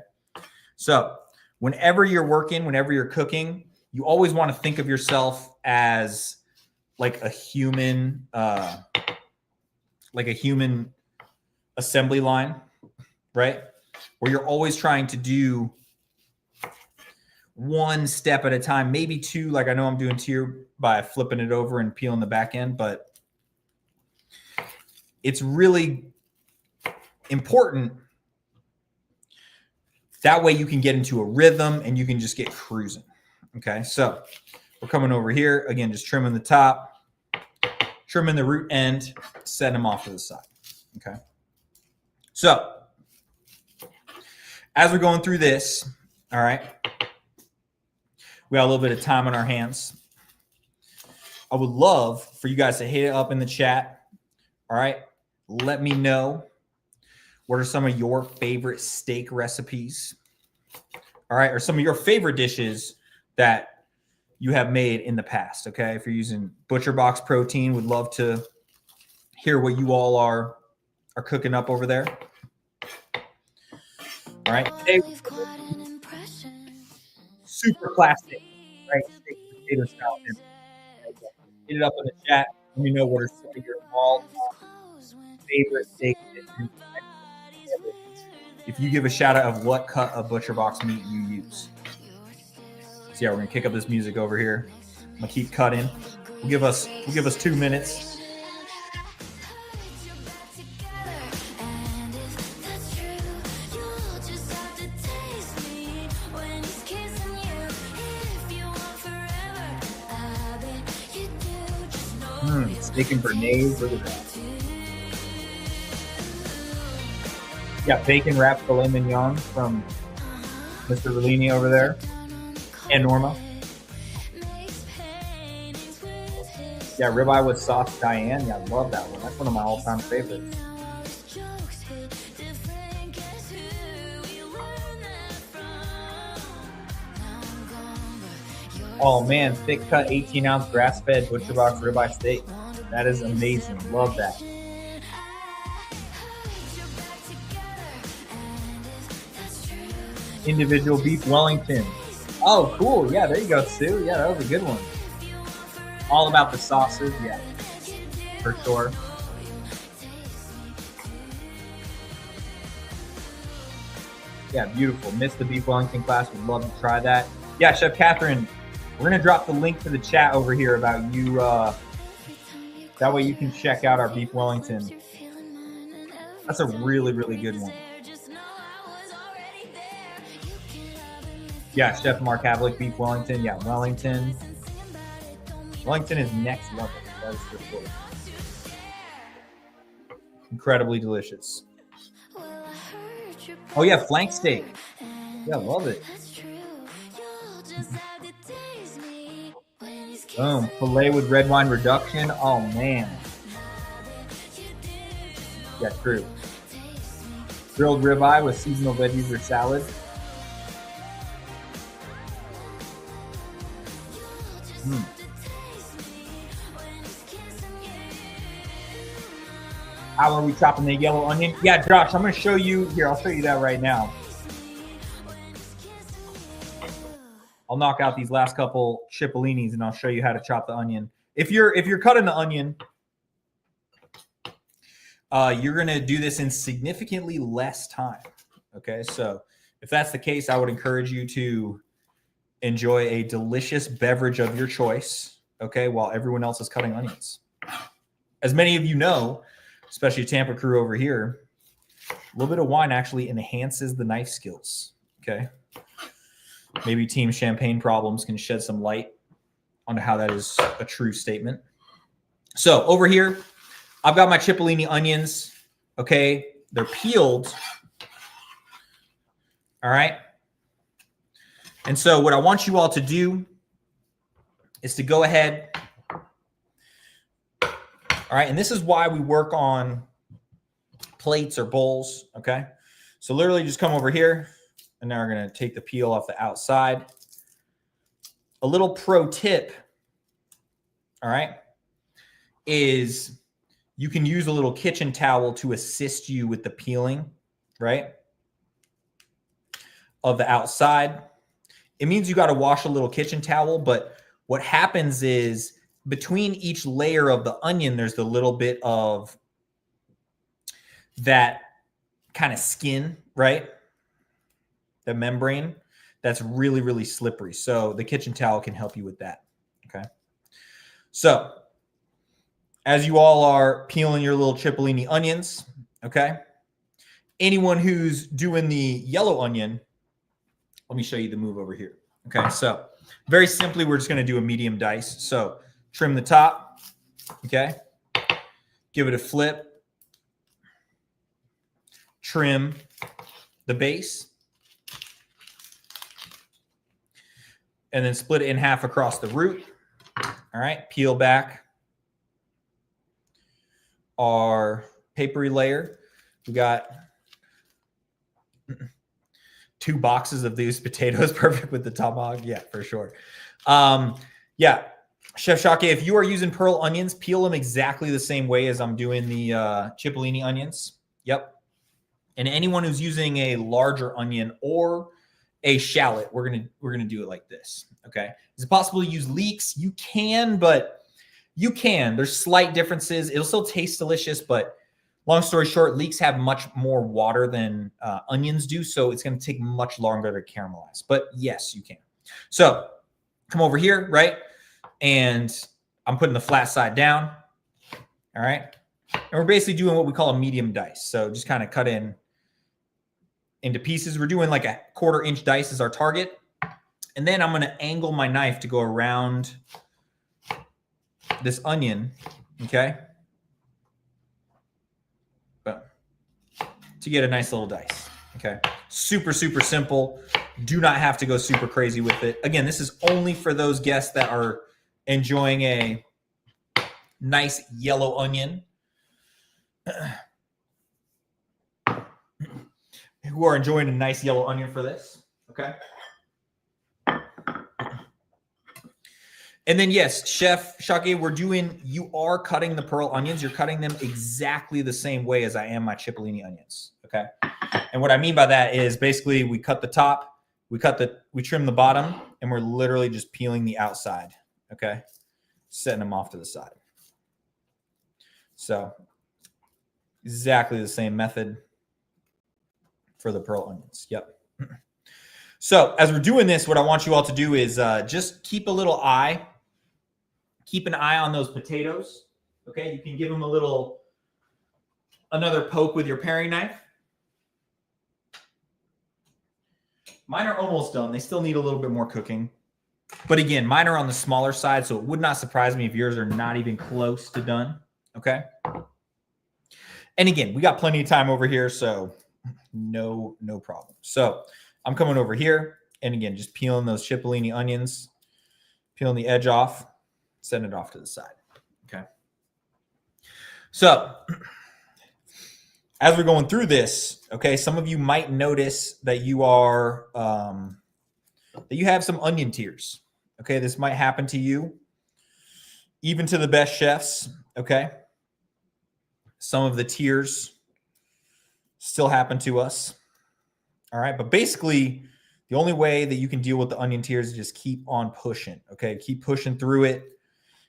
So whenever you're working, whenever you're cooking, you always want to think of yourself as like a human assembly line, right? Where you're always trying to do one step at a time, maybe two, like I know I'm doing here by flipping it over and peeling the back end, but it's really important. That way you can get into a rhythm and you can just get cruising. Okay, so we're coming over here. Again, just trimming the top, trimming the root end, set them off to the side. Okay, so as we're going through this, all right, we got a little bit of time on our hands. I would love for you guys to hit it up in the chat. All right, let me know what are some of your favorite steak recipes. All right, or some of your favorite dishes that you have made in the past. Okay, if you're using ButcherBox protein, would love to hear what you all are cooking up over there. All right. Today, super classic, right? Steak potato salad. Get it up in the chat. Let me know what are some of your all-time favorite steak dishes. If you give a shout out of what cut of ButcherBox meat you use. So yeah, we're gonna kick up this music over here. I'm gonna keep cutting. We'll give us 2 minutes. Steak and béarnaise. Look at that. Yeah, bacon wrapped filet mignon from Mr. Cipollini over there, and Norma. Yeah, ribeye with sauce Diane. Yeah, I love that one. That's one of my all-time favorites. Oh man, thick cut 18-ounce grass-fed ButcherBox ribeye steak. That is amazing. Love that. Individual beef Wellington. Oh, cool. Yeah, there you go, Sue. Yeah, that was a good one. All about the sauces. Yeah, for sure. Yeah, beautiful. Missed the beef Wellington class. Would love to try that. Yeah, Chef Catherine, we're going to drop the link to the chat over here about you. That way you can check out our beef Wellington. That's a really, really good one. Yeah, Chef Mark Havlick, beef Wellington. Yeah, Wellington. Wellington is next level. That is for sure. Incredibly delicious. Oh yeah, flank steak. Yeah, love it. Boom. Filet with red wine reduction. Oh man. Yeah, true. Grilled ribeye with seasonal veggies or salad. How are we chopping the yellow onion? Yeah, Josh, I'm going to show you here. I'll show you that right now. I'll knock out these last couple Cipollinis and I'll show you how to chop the onion. If you're cutting the onion, you're going to do this in significantly less time. Okay, so if that's the case, I would encourage you to enjoy a delicious beverage of your choice, okay, while everyone else is cutting onions. As many of you know, especially Tampa crew over here, a little bit of wine actually enhances the knife skills, okay? Maybe Team Champagne Problems can shed some light onto how that is a true statement. So over here, I've got my Cipollini onions, okay? They're peeled, all right? And so what I want you all to do is to go ahead. All right, and this is why we work on plates or bowls, okay? So literally just come over here, and now we're going to take the peel off the outside. A little pro tip, all right, is you can use a little kitchen towel to assist you with the peeling, right, of the outside. It means you got to wash a little kitchen towel, but what happens is between each layer of the onion, there's the little bit of that kind of skin, right? The membrane that's really, really slippery. So the kitchen towel can help you with that, okay? So as you all are peeling your little Cipollini onions, okay? Anyone who's doing the yellow onion, let me show you the move over here. Okay, so very simply, we're just going to do a medium dice. So trim the top, okay? Give it a flip. Trim the base. And then split it in half across the root. All right, peel back our papery layer. We got 2 boxes of these potatoes, perfect with the tomahawk. Yeah, for sure. Yeah, Chef Shake, if you are using pearl onions, peel them exactly the same way as I'm doing the Cipollini onions. Yep. And anyone who's using a larger onion or a shallot, we're gonna do it like this. Okay. Is it possible to use leeks? You can, but you can. There's slight differences. It'll still taste delicious, but long story short, leeks have much more water than onions do, so it's going to take much longer to caramelize. But yes, you can. So come over here, right? And I'm putting the flat side down. All right. And we're basically doing what we call a medium dice. So just kind of cut into pieces. We're doing like a 1/4 inch dice is our target. And then I'm going to angle my knife to go around this onion, okay? But to get a nice little dice, okay? Super, super simple. Do not have to go super crazy with it. Again, this is only for those guests that are enjoying a nice yellow onion. Who are enjoying a nice yellow onion for this, okay? And then, yes, Chef Shake, you are cutting the pearl onions. You're cutting them exactly the same way as I am my Cipollini onions, okay? And what I mean by that is basically we cut the top, we trim the bottom, and we're literally just peeling the outside, okay? Setting them off to the side. So exactly the same method for the pearl onions. Yep. So as we're doing this, what I want you all to do is just keep an eye on those potatoes. Okay, you can give them another poke with your paring knife. Mine are almost done. They still need a little bit more cooking. But again, mine are on the smaller side, so it would not surprise me if yours are not even close to done. Okay. And again, we got plenty of time over here, so no problem. So I'm coming over here, and again, just peeling those Cipollini onions, peeling the edge off, setting it off to the side. Okay. So as we're going through this, okay, some of you might notice that you are that you have some onion tears. Okay, this might happen to you, even to the best chefs. Okay, some of the tears still happen to us. All right, but basically, the only way that you can deal with the onion tears is just keep on pushing. Okay, keep pushing through it,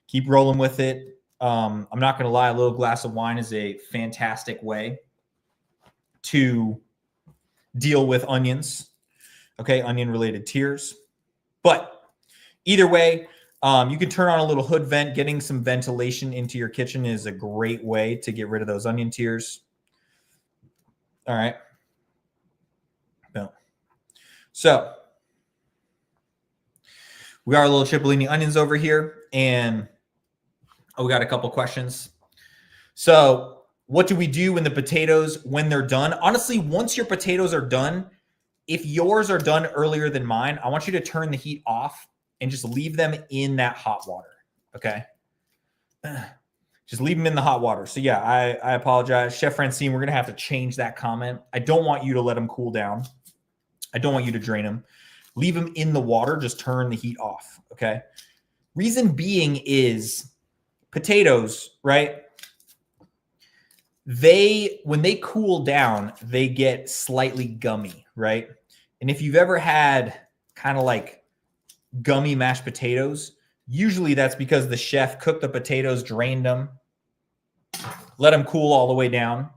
keep rolling with it. I'm not going to lie, a little glass of wine is a fantastic way to deal with onions. Okay, onion-related tears. But either way, you can turn on a little hood vent. Getting some ventilation into your kitchen is a great way to get rid of those onion tears. All right. So we got our little Cipollini onions over here, and we got a couple questions. So what do we do when they're done? Honestly, once your potatoes are done, if yours are done earlier than mine, I want you to turn the heat off and just leave them in that hot water. Okay. Just leave them in the hot water. So yeah, I apologize. Chef Francine, we're going to have to change that comment. I don't want you to let them cool down. I don't want you to drain them. Leave them in the water. Just turn the heat off. Okay. Reason being is potatoes, right? When they cool down, they get slightly gummy, right? And if you've ever had kind of like gummy mashed potatoes, usually that's because the chef cooked the potatoes, drained them, let them cool all the way down,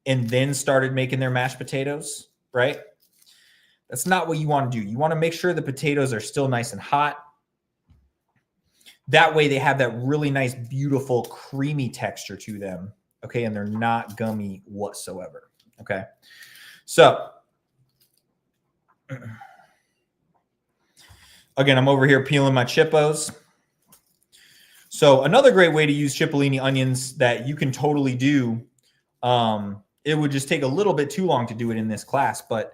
and then started making their mashed potatoes, right? That's not what you want to do. You want to make sure the potatoes are still nice and hot. That way they have that really nice, beautiful, creamy texture to them, okay? And they're not gummy whatsoever, okay? So, again, I'm over here peeling my chippos. So another great way to use Cipollini onions that you can totally do, it would just take a little bit too long to do it in this class, but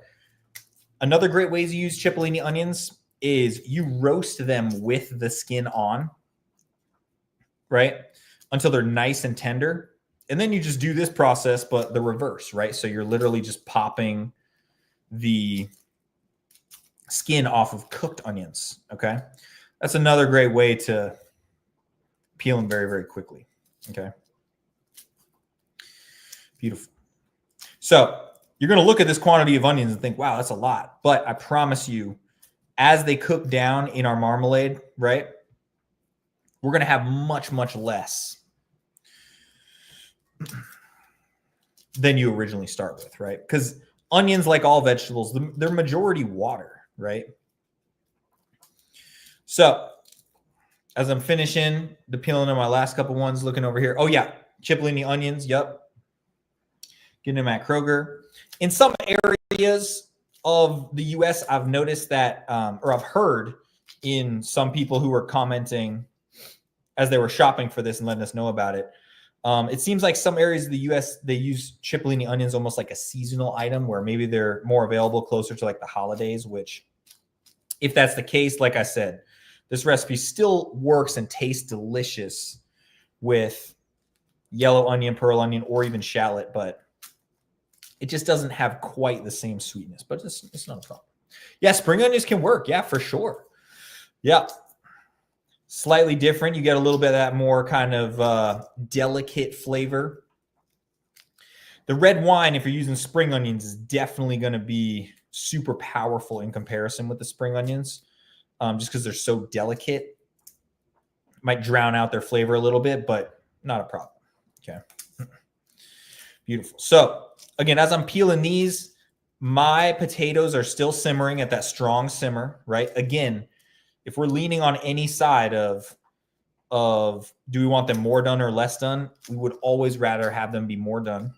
another great way to use Cipollini onions is you roast them with the skin on, right? Until they're nice and tender. And then you just do this process, but the reverse, right? So you're literally just popping the skin off of cooked onions, okay? That's another great way to peel them very, very quickly, okay? Beautiful. So you're going to look at this quantity of onions and think, wow, that's a lot. But I promise you, as they cook down in our marmalade, right, we're going to have much, much less than you originally start with, right? Because onions, like all vegetables, they're majority water, right? So as I'm finishing the peeling of my last couple ones, looking over here. Oh, yeah, Cipollini onions, yep. Getting them at Kroger. In some areas of the U.S., I've noticed that, or I've heard in some people who were commenting as they were shopping for this and letting us know about it. It seems like some areas of the U.S., they use Cipollini onions almost like a seasonal item where maybe they're more available closer to like the holidays, which if that's the case, like I said, this recipe still works and tastes delicious with yellow onion, pearl onion, or even shallot, but it just doesn't have quite the same sweetness, but it's not a problem. Yeah, spring onions can work. Yeah, for sure. Yeah. Slightly different. You get a little bit of that more kind of delicate flavor. The red wine, if you're using spring onions, is definitely going to be super powerful in comparison with the spring onions, just because they're so delicate. Might drown out their flavor a little bit, but not a problem. Okay. Beautiful. So again, as I'm peeling these, my potatoes are still simmering at that strong simmer, right? Again, if we're leaning on any side of do we want them more done or less done, we would always rather have them be more done.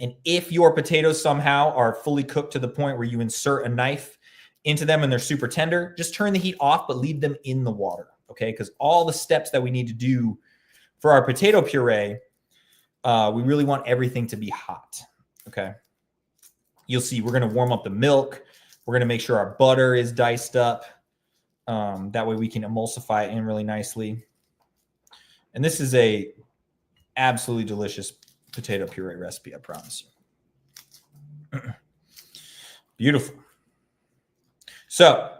And if your potatoes somehow are fully cooked to the point where you insert a knife into them and they're super tender, just turn the heat off, but leave them in the water, okay? Because all the steps that we need to do for our potato puree, we really want everything to be hot, okay? You'll see we're going to warm up the milk. We're going to make sure our butter is diced up. That way we can emulsify it in really nicely. And this is a absolutely delicious potato puree recipe, I promise you. Beautiful. So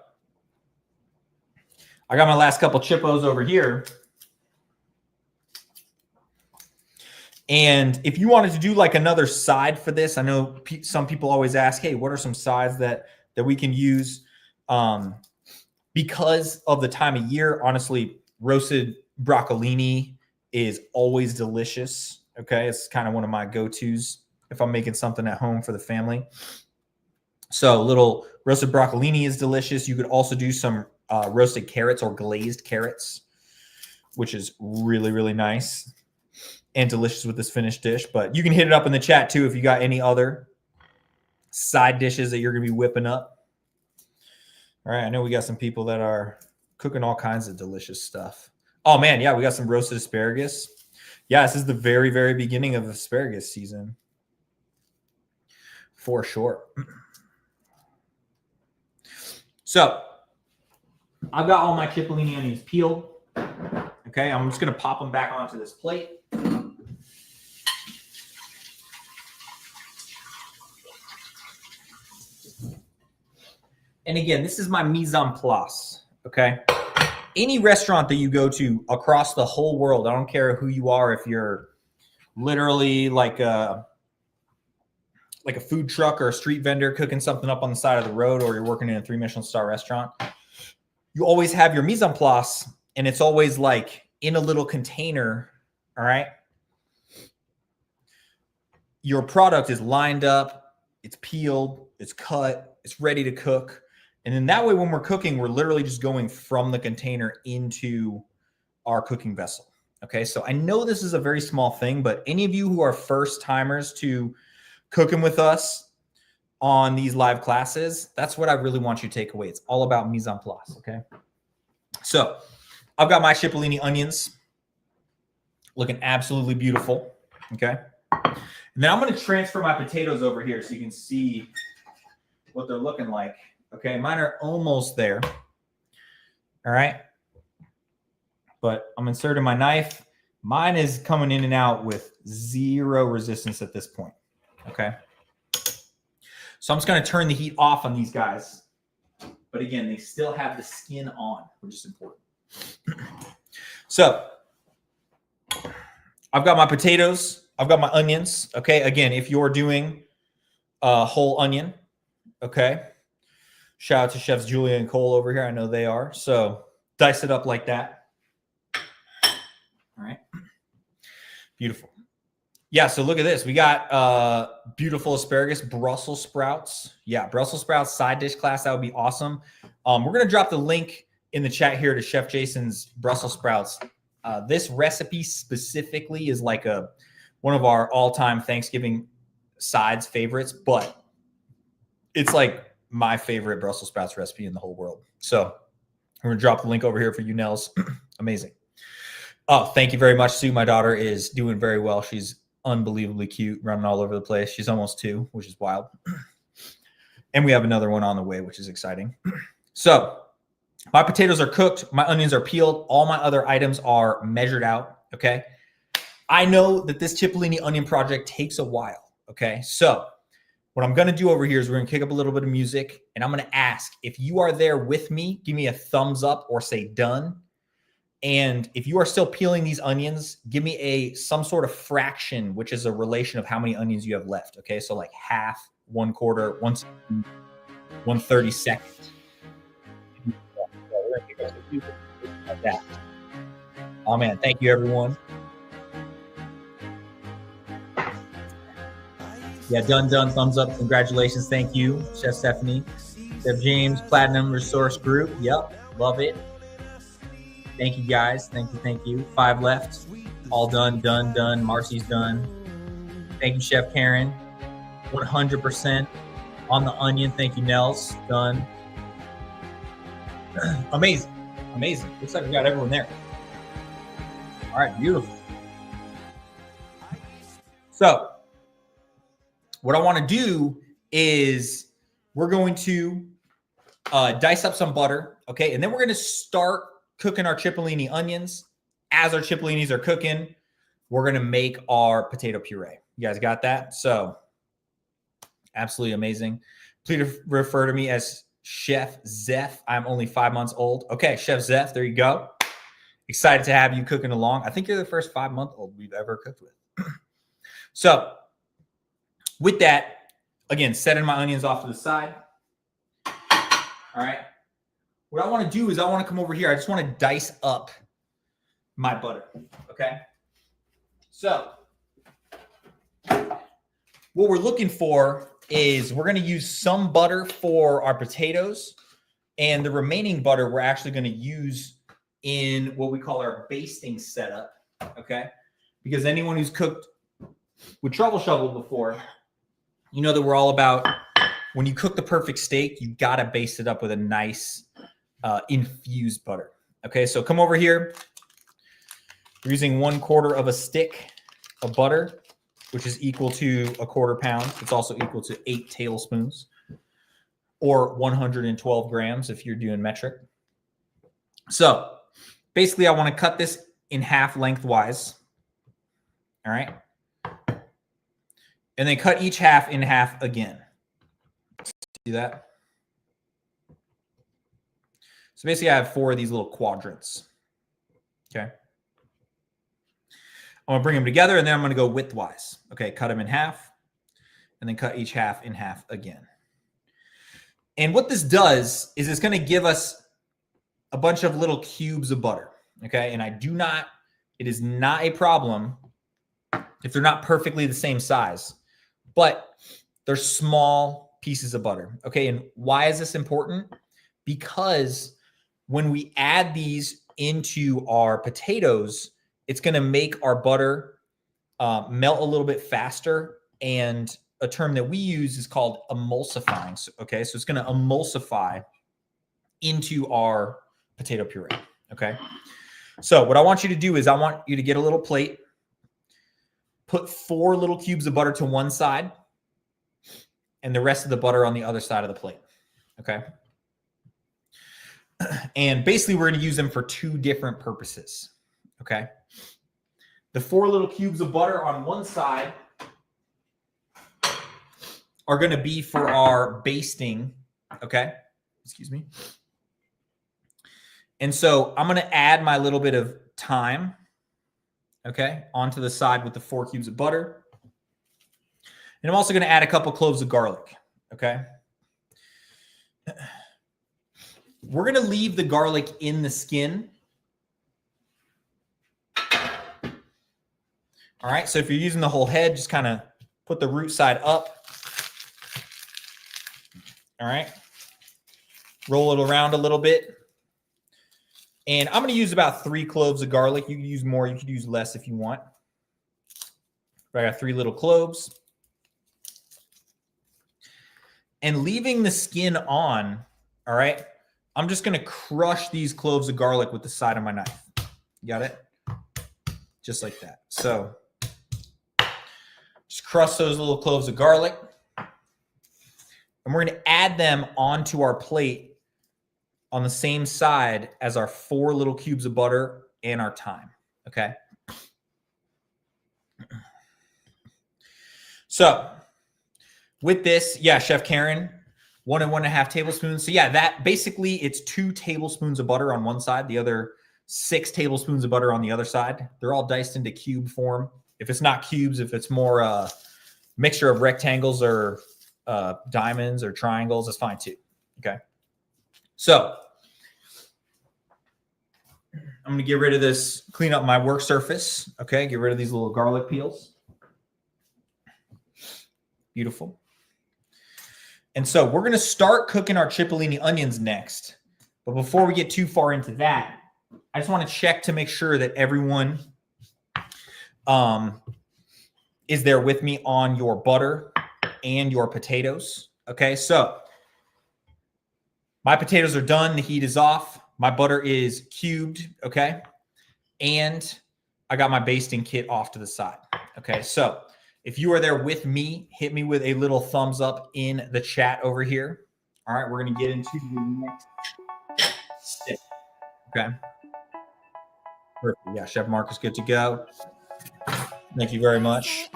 I got my last couple chippos over here. And if you wanted to do like another side for this, I know some people always ask, hey, what are some sides that we can use? Because of the time of year, honestly, roasted broccolini is always delicious. Okay, it's kind of one of my go-tos if I'm making something at home for the family. So little roasted broccolini is delicious. You could also do some roasted carrots or glazed carrots, which is really, really nice and delicious with this finished dish. But you can hit it up in the chat too if you got any other side dishes that you're going to be whipping up. All right, I know we got some people that are cooking all kinds of delicious stuff. Oh, man, yeah, we got some roasted asparagus. Yeah, this is the very, very beginning of asparagus season. For sure. So, I've got all my Cipollini onions peeled. Okay, I'm just going to pop them back onto this plate. And again, this is my mise en place, okay? Any restaurant that you go to across the whole world, I don't care who you are, if you're literally like a food truck or a street vendor cooking something up on the side of the road, or you're working in a 3 Michelin star restaurant, you always have your mise en place, and it's always like in a little container, all right? Your product is lined up, it's peeled, it's cut, it's ready to cook. And then that way, when we're cooking, we're literally just going from the container into our cooking vessel. Okay, so I know this is a very small thing, but any of you who are first timers to cooking with us on these live classes, that's what I really want you to take away. It's all about mise en place, okay? So I've got my Cipollini onions looking absolutely beautiful, okay? And then I'm going to transfer my potatoes over here so you can see what they're looking like. Okay, mine are almost there. All right. But I'm inserting my knife. Mine is coming in and out with zero resistance at this point. Okay. So I'm just going to turn the heat off on these guys. But again, they still have the skin on, which is important. So I've got my potatoes. I've got my onions. Okay. Again, if you're doing whole onion. Okay. Shout out to Chefs Julia and Cole over here. I know they are. So dice it up like that. All right. Beautiful. Yeah, so look at this. We got beautiful asparagus, Brussels sprouts. Yeah, Brussels sprouts side dish class. That would be awesome. We're going to drop the link in the chat here to Chef Jason's Brussels sprouts. This recipe specifically is like one of our all-time Thanksgiving sides favorites, but it's like my favorite Brussels sprouts recipe in the whole world. So we're going to drop the link over here for you, Nels. Amazing. Oh, thank you very much, Sue. My daughter is doing very well. She's unbelievably cute, running all over the place. She's almost 2, which is wild. And we have another one on the way, which is exciting. So my potatoes are cooked. My onions are peeled. All my other items are measured out. Okay. I know that this Cipollini onion project takes a while. Okay. So what I'm going to do over here is we're going to kick up a little bit of music, and I'm going to ask if you are there with me, give me a thumbs up or say done. And if you are still peeling these onions, give me some sort of fraction, which is a relation of how many onions you have left. Okay, so like half, 1/4, 1/32. Like that. Oh man, thank you everyone. Yeah, done, thumbs up, congratulations, thank you, Chef Stephanie, Chef James, Platinum Resource Group. Yep, love it. Thank you guys. Thank you. 5 left. All done. Marcy's done. Thank you, Chef Karen. 100% on the onion. Thank you, Nels. Done. Amazing. Looks like we got everyone there. All right, beautiful. So what I want to do is we're going to dice up some butter. Okay. And then we're going to start cooking our Cipollini onions. As our Cipollinis are cooking, we're going to make our potato puree. You guys got that? So absolutely amazing. Please refer to me as Chef Zeph. I'm only 5 months old. Okay, Chef Zeph, there you go. Excited to have you cooking along. I think you're the first 5-month-old we've ever cooked with. So with that, again, setting my onions off to the side. All right. What I want to do is I want to come over here. I just want to dice up my butter. Okay. So what we're looking for is we're going to use some butter for our potatoes, and the remaining butter we're actually going to use in what we call our basting setup. Okay. Because anyone who's cooked with truffle shovel before, you know that we're all about when you cook the perfect steak, you got to baste it up with a nice infused butter. Okay, so come over here. We're using 1/4 of a stick of butter, which is equal to 1/4 pound. It's also equal to 8 tablespoons or 112 grams if you're doing metric. So basically I want to cut this in half lengthwise. All right. And then cut each half in half again. See that? So basically I have 4 of these little quadrants. Okay. I'm going to bring them together, and then I'm going to go widthwise. Okay. Cut them in half, and then cut each half in half again. And what this does is it's going to give us a bunch of little cubes of butter. Okay. And it is not a problem if they're not perfectly the same size, but they're small pieces of butter. Okay. And why is this important? Because when we add these into our potatoes, it's going to make our butter melt a little bit faster. And a term that we use is called emulsifying. So, okay. So it's going to emulsify into our potato puree. Okay. So what I want you to do is I want you to get a little plate, put 4 little cubes of butter to one side, and the rest of the butter on the other side of the plate. Okay. And basically we're going to use them for 2 different purposes. Okay. The 4 little cubes of butter on one side are going to be for our basting. Okay. Excuse me. And so I'm going to add my little bit of thyme, okay, onto the side with the 4 cubes of butter. And I'm also going to add a couple cloves of garlic. Okay. We're going to leave the garlic in the skin. All right. So if you're using the whole head, just kind of put the root side up. All right. Roll it around a little bit. And I'm going to use about 3 cloves of garlic. You can use more. You could use less if you want. But I got 3 little cloves. And leaving the skin on, all right, I'm just going to crush these cloves of garlic with the side of my knife. You got it? Just like that. So just crush those little cloves of garlic. And we're going to add them onto our plate on the same side as our 4 little cubes of butter and our thyme. Okay? So with this, yeah, Chef Karen, 1 and 1.5 tablespoons. So yeah, that basically it's 2 tablespoons of butter on one side, the other 6 tablespoons of butter on the other side. They're all diced into cube form. If it's not cubes, if it's more mixture of rectangles or diamonds or triangles, it's fine too. Okay. So I'm going to get rid of this, clean up my work surface. Okay. Get rid of these little garlic peels. Beautiful. And so we're going to start cooking our Cipollini onions next. But before we get too far into that, I just want to check to make sure that everyone is there with me on your butter and your potatoes. Okay, so my potatoes are done. The heat is off. My butter is cubed. Okay, and I got my basting kit off to the side. Okay, so if you are there with me, hit me with a little thumbs up in the chat over here. All right, we're going to get into the next step. Okay. Perfect. Yeah, Chef Mark is good to go. Thank you very much.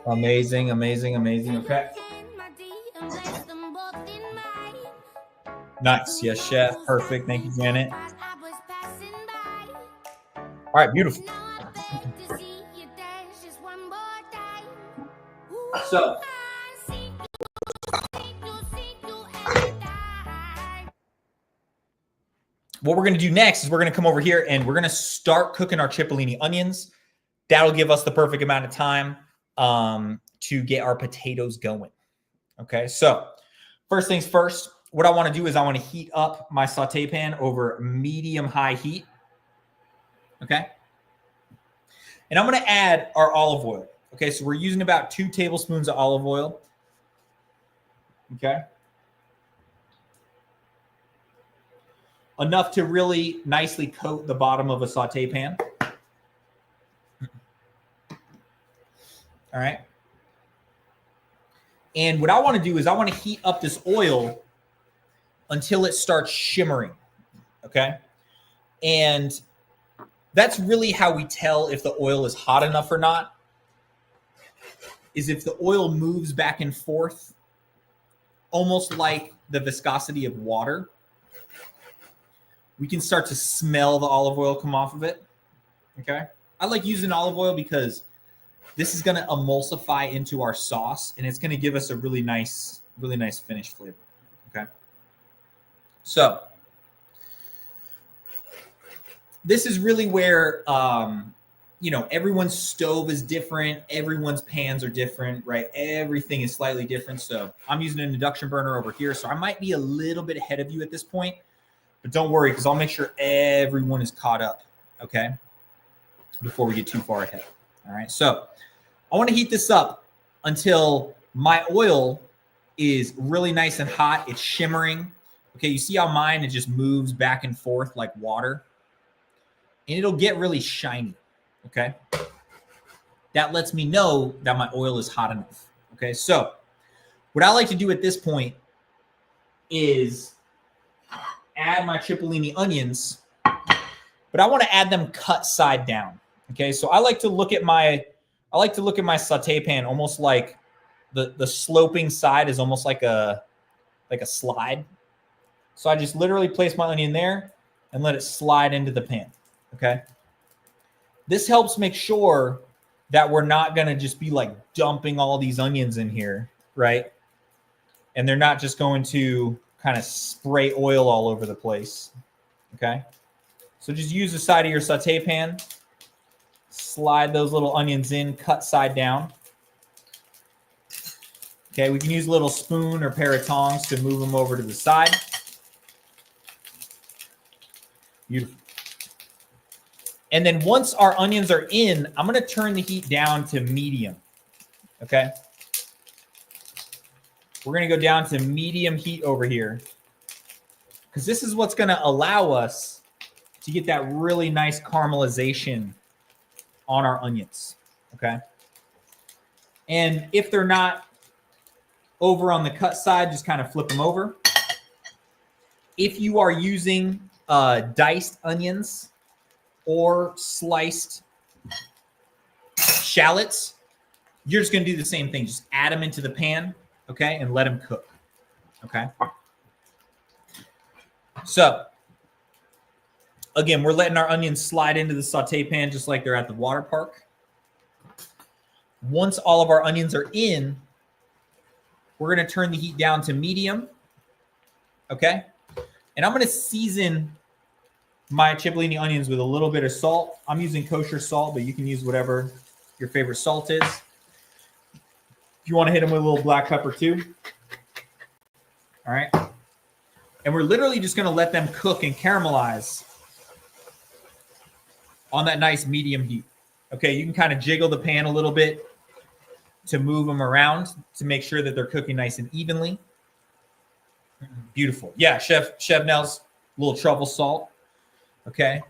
Amazing, amazing, amazing. Okay. Nice. Yes, Chef. Perfect. Thank you, Janet. All right, beautiful. So, what we're going to do next is we're going to come over here and we're going to start cooking our Cipollini onions. That'll give us the perfect amount of time to get our potatoes going. Okay, so first things first, what I want to do is I want to heat up my saute pan over medium-high heat. Okay, and I'm going to add our olive oil. Okay, so we're using about 2 tablespoons of olive oil. Okay. Enough to really nicely coat the bottom of a saute pan. All right. And what I want to do is I want to heat up this oil until it starts shimmering. Okay. And that's really how we tell if the oil is hot enough or not, is if the oil moves back and forth, almost like the viscosity of water. We can start to smell the olive oil come off of it. Okay. I like using olive oil because this is going to emulsify into our sauce and it's going to give us a really nice finished flavor. Okay. So this is really where, everyone's stove is different. Everyone's pans are different, right? Everything is slightly different. So I'm using an induction burner over here. So I might be a little bit ahead of you at this point. But don't worry, because I'll make sure everyone is caught up, okay, before we get too far ahead. All right, so I want to heat this up until my oil is really nice and hot. It's shimmering. Okay, you see how mine, it just moves back and forth like water. And it'll get really shiny, okay? That lets me know that my oil is hot enough, okay? So what I like to do at this point is add my Cipollini onions, but I want to add them cut side down. Okay, so I like to look at my saute pan almost like the sloping side is almost like a slide. So I just literally place my onion there and let it slide into the pan. Okay, this helps make sure that we're not going to just be like dumping all these onions in here, right? And they're not just going to kind of spray oil all over the place, okay? So just use the side of your saute pan, slide those little onions in, cut side down. Okay, we can use a little spoon or pair of tongs to move them over to the side. Beautiful. And then once our onions are in, I'm going to turn the heat down to medium, okay? We're going to go down to medium heat over here because this is what's going to allow us to get that really nice caramelization on our onions, okay? And if they're not over on the cut side, just kind of flip them over. If you are using diced onions or sliced shallots, you're just going to do the same thing. Just add them into the pan, okay, and let them cook, okay? So, again, we're letting our onions slide into the saute pan just like they're at the water park. Once all of our onions are in, we're going to turn the heat down to medium, okay? And I'm going to season my Cipollini onions with a little bit of salt. I'm using kosher salt, but you can use whatever your favorite salt is. If you want to hit them with a little black pepper too. All right. And we're literally just going to let them cook and caramelize on that nice medium heat. Okay, you can kind of jiggle the pan a little bit to move them around to make sure that they're cooking nice and evenly. Beautiful. Yeah, Chef Nels, a little truffle salt. Okay.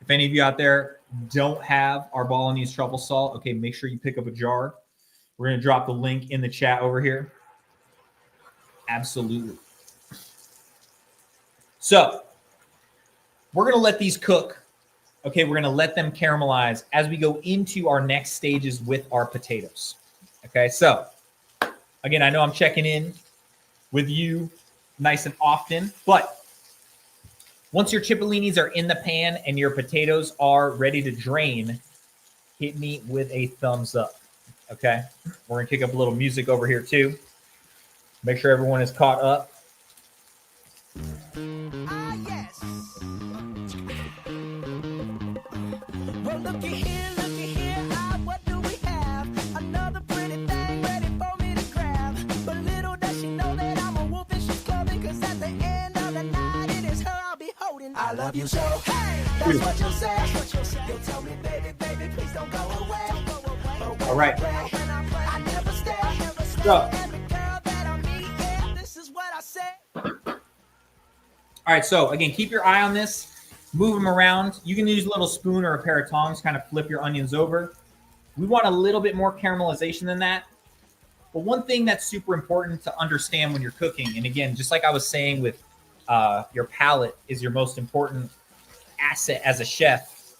If any of you out there don't have our Balinese truffle salt, okay, make sure you pick up a jar. We're going to drop the link in the chat over here. Absolutely. So we're going to let these cook. Okay, we're going to let them caramelize as we go into our next stages with our potatoes. Okay, so again, I know I'm checking in with you nice and often, but once your Cipollinis are in the pan and your potatoes are ready to drain, hit me with a thumbs up, okay? We're going to kick up a little music over here too. Make sure everyone is caught up. Yes. Well, looky here, what do we have? Another pretty thing ready for me to grab. But little does she know that I'm a wolf and she's coming, 'cause at the end of the night, it is her I'll be holding. I love you so, hey, that's what you'll say. You'll tell me, baby, please don't go away. All right. I never stay. So, Every girl that I meet, yeah, this is what I say. all right, so again, keep your eye on this. Move them around. You can use a little spoon or a pair of tongs, kind of flip your onions over. We want a little bit more caramelization than that. But one thing that's super important to understand when you're cooking, and again, just like I was saying with your palate is your most important asset as a chef,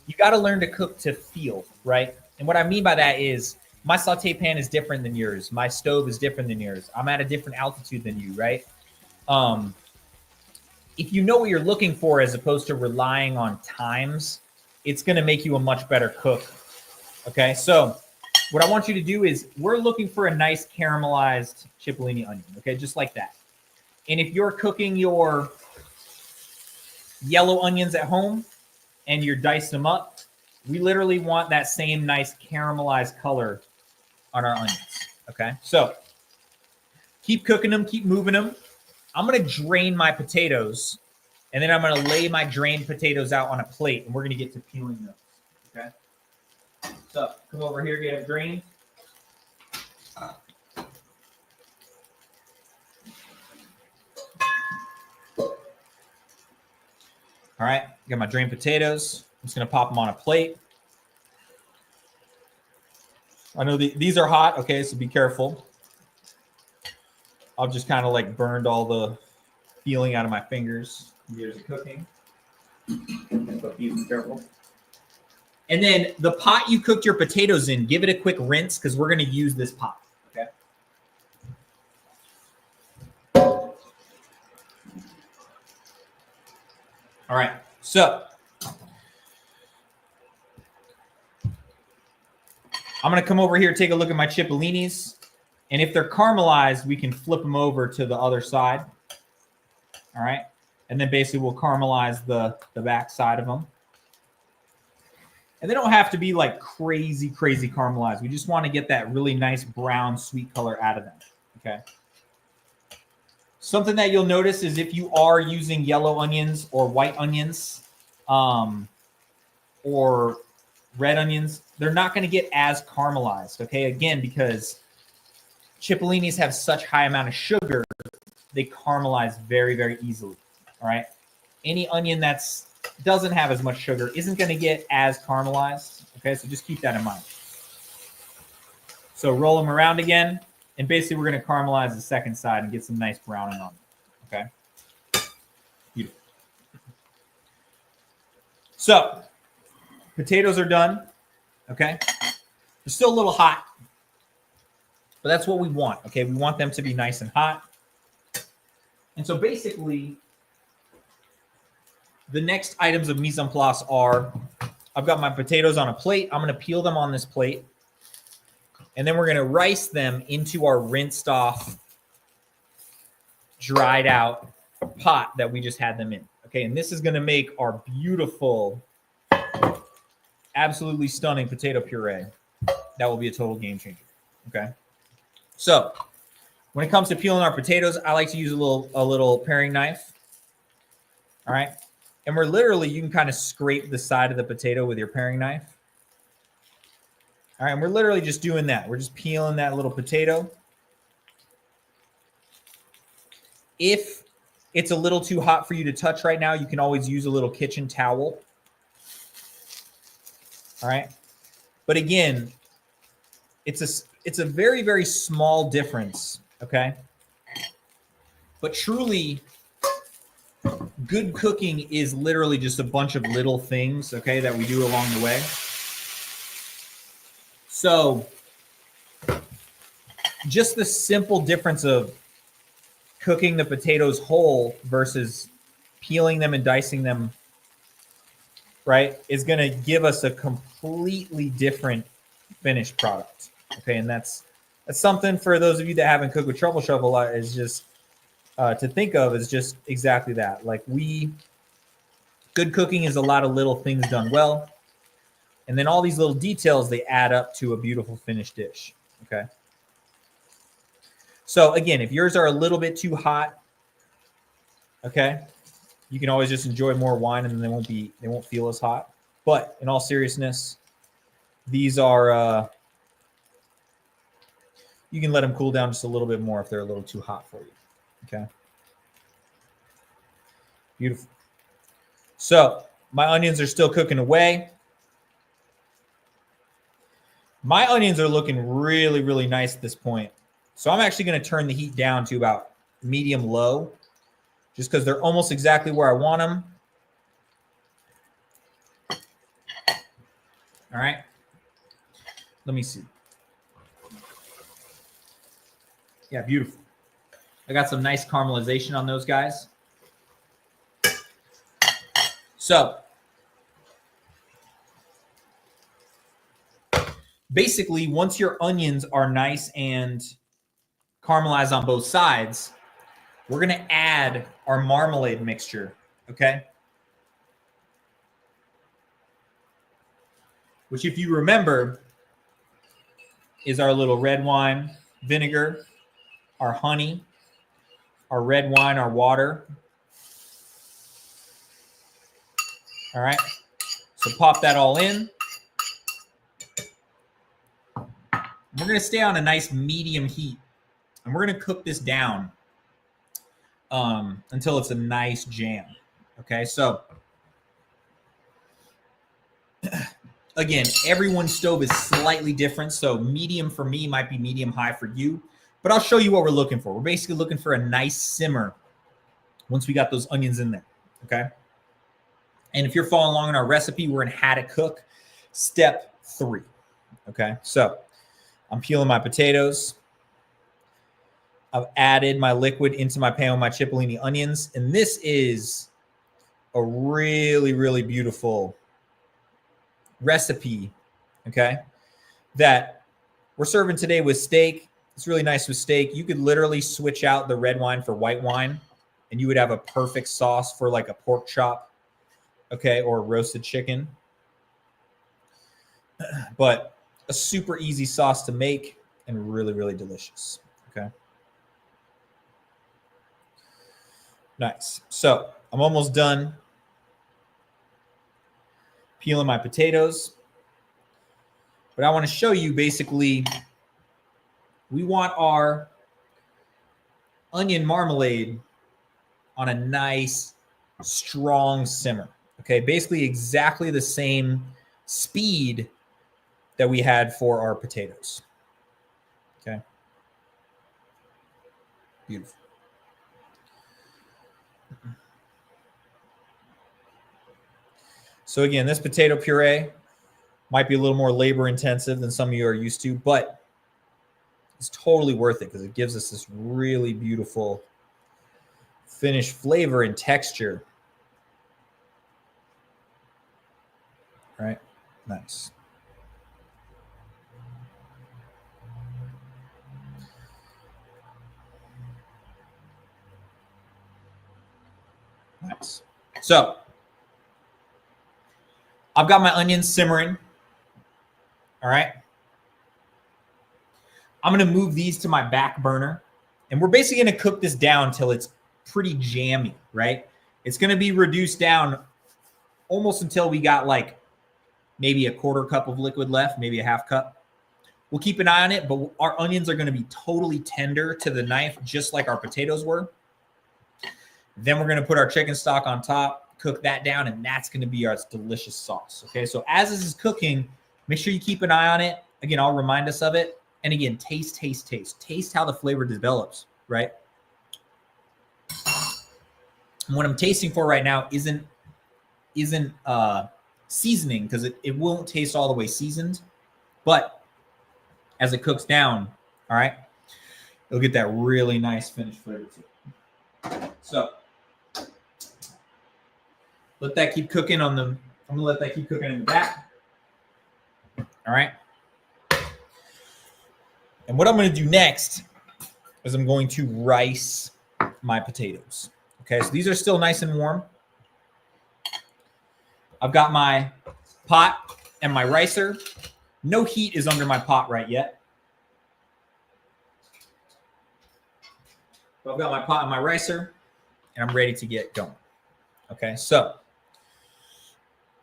you got to learn to cook to feel, right? And what I mean by that is my saute pan is different than yours. My stove is different than yours. I'm at a different altitude than you, right? If you know what you're looking for as opposed to relying on times, it's going to make you a much better cook. Okay, so what I want you to do is we're looking for a nice caramelized Cipollini onion, okay, just like that. And if you're cooking your yellow onions at home and you're dicing them up, we literally want that same nice caramelized color on our onions, okay? So keep cooking them, keep moving them. I'm going to drain my potatoes, and then I'm going to lay my drained potatoes out on a plate, and we're going to get to peeling those, okay? So come over here, get them drained. All right, got my drained potatoes. I'm just going to pop them on a plate. I know these are hot, okay, so be careful. I've just kind of like burned all the feeling out of my fingers years of cooking. So be careful. And then the pot you cooked your potatoes in, give it a quick rinse because we're going to use this pot. Okay. All right. So I'm going to come over here, take a look at my Cipollinis. And if they're caramelized, we can flip them over to the other side. All right. And then basically we'll caramelize the back side of them. And they don't have to be like crazy caramelized. We just want to get that really nice brown, sweet color out of them. Okay. Something that you'll notice is if you are using yellow onions or white onions or red onions, they're not going to get as caramelized. Okay. Again, because Cipollinis have such high amount of sugar, they caramelize very easily. All right. Any onion that's doesn't have as much sugar isn't going to get as caramelized. Okay, so just keep that in mind. So roll them around again, and basically we're going to caramelize the second side and get some nice browning on them. Okay, beautiful. So potatoes are done. Okay, they're still a little hot, but that's what we want. Okay, we want them to be nice and hot. And so basically, the next items of mise en place are, I've got my potatoes on a plate. I'm going to peel them on this plate. And then we're going to rice them into our rinsed off, dried out pot that we just had them in. Okay, and this is going to make our beautiful, absolutely stunning potato puree. That will be a total game changer. Okay, so when it comes to peeling our potatoes, I like to use a little paring knife. All right. And we're literally, you can kind of scrape the side of the potato with your paring knife. All right, and we're literally just doing that. We're just peeling that little potato. If it's a little too hot for you to touch right now, you can always use a little kitchen towel. All right. But again, it's a very small difference, okay? But truly, good cooking is literally just a bunch of little things, okay, that we do along the way. So just the simple difference of cooking the potatoes whole versus peeling them and dicing them, right, is going to give us a completely different finished product. Okay, and that's something for those of you that haven't cooked with Truffle Shuffle a lot is just to think of is just exactly that. Like good cooking is a lot of little things done well. And then all these little details, they add up to a beautiful finished dish. Okay. So again, if yours are a little bit too hot, okay, you can always just enjoy more wine and then they won't feel as hot. But in all seriousness, these are, you can let them cool down just a little bit more if they're a little too hot for you. Okay. Beautiful. So my onions are still cooking away. My onions are looking really nice at this point. So I'm actually going to turn the heat down to about medium low, just because they're almost exactly where I want them. All right. Let me see. Yeah, beautiful. I got some nice caramelization on those guys. So basically, once your onions are nice and caramelized on both sides, we're going to add our marmalade mixture, okay? Which, if you remember, is our little red wine vinegar, our honey, our red wine, our water. All right, so pop that all in. We're going to stay on a nice medium heat, and we're going to cook this down until it's a nice jam. Okay, so again, everyone's stove is slightly different. So medium for me might be medium high for you, but I'll show you what we're looking for. We're basically looking for a nice simmer once we got those onions in there. Okay. And if you're following along in our recipe, we're in how to cook step 3. Okay. So I'm peeling my potatoes. I've added my liquid into my pan with my Cipollini onions. And this is a really beautiful recipe, okay, that we're serving today with steak. It's really nice with steak. You could literally switch out the red wine for white wine, and you would have a perfect sauce for like a pork chop, okay, or roasted chicken. But a super easy sauce to make and really, really delicious, okay? Nice. So I'm almost done peeling my potatoes. But I want to show you basically, we want our onion marmalade on a nice, strong simmer. Okay, basically exactly the same speed that we had for our potatoes. Okay, beautiful. So again, this potato puree might be a little more labor intensive than some of you are used to, but it's totally worth it because it gives us this really beautiful finished flavor and texture. All right, nice. Nice. So I've got my onions simmering. All right. I'm going to move these to my back burner. And we're basically going to cook this down until it's pretty jammy, right? It's going to be reduced down almost until we got like maybe a quarter cup of liquid left, maybe a half cup. We'll keep an eye on it, but our onions are going to be totally tender to the knife, just like our potatoes were. Then we're going to put our chicken stock on top, cook that down, and that's going to be our delicious sauce. Okay, so as this is cooking, make sure you keep an eye on it. Again, I'll remind us of it. And again, taste. Taste how the flavor develops, right? And what I'm tasting for right now isn't seasoning, because it won't taste all the way seasoned. But as it cooks down, all right, it'll get that really nice finished flavor to it. So let that keep cooking on the, I'm gonna let that keep cooking in the back. All right. And what I'm going to do next is I'm going to rice my potatoes. Okay, so these are still nice and warm. I've got my pot and my ricer. No heat is under my pot right yet. But I've got my pot and my ricer, and I'm ready to get going. Okay, so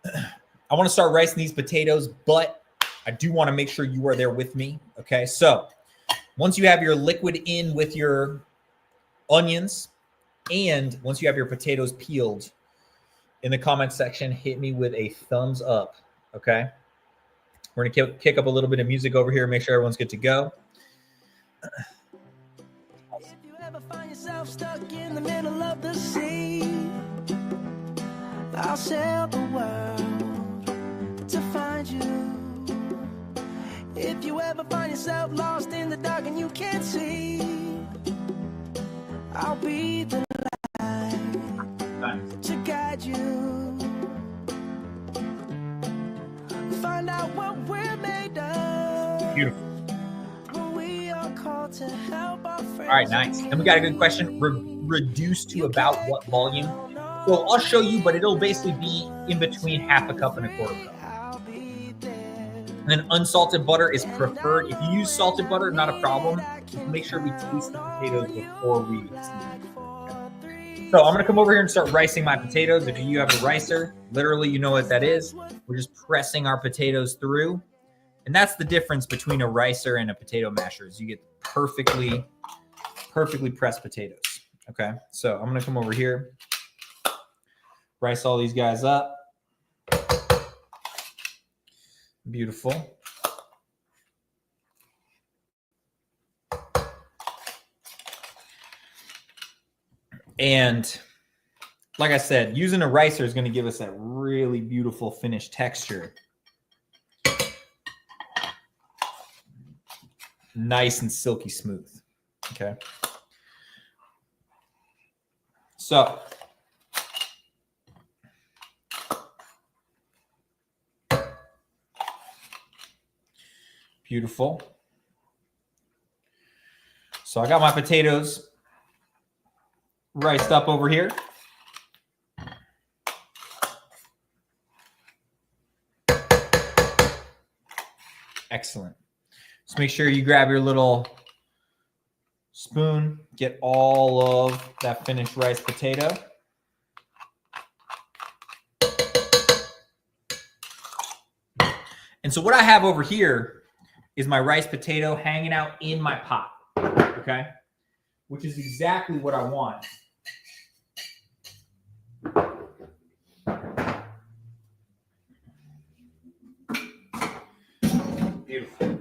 I want to start ricing these potatoes, but I do want to make sure you are there with me. Okay, so once you have your liquid in with your onions, and once you have your potatoes peeled, in the comment section, hit me with a thumbs up. Okay, we're gonna kick up a little bit of music over here, make sure everyone's good to go. If you ever find yourself stuck in the middle of the sea, I'll sail the world to find you. If you ever find yourself lost in the dark and you can't see, I'll be the light to guide you. Find out what we're made of. Beautiful. We are called to help our friends. All right, nice. And we got a good question. Reduce to about what volume? So I'll show you, but it'll basically be in between half a cup and a quarter cup. And then unsalted butter is preferred. If you use salted butter, not a problem. Just make sure we taste the potatoes before we season. Okay. So I'm gonna come over here and start ricing my potatoes. If you have a ricer, literally you know what that is. We're just pressing our potatoes through. And that's the difference between a ricer and a potato masher, is you get perfectly pressed potatoes. Okay, so I'm gonna come over here, rice all these guys up. Beautiful. And like I said, using a ricer is going to give us that really beautiful finished texture. Nice and silky smooth. Okay. So Beautiful. So I got my potatoes riced up over here. Excellent. Just make sure you grab your little spoon, get all of that finished rice potato. And so what I have over here is my rice potato hanging out in my pot, okay? Which is exactly what I want. Beautiful.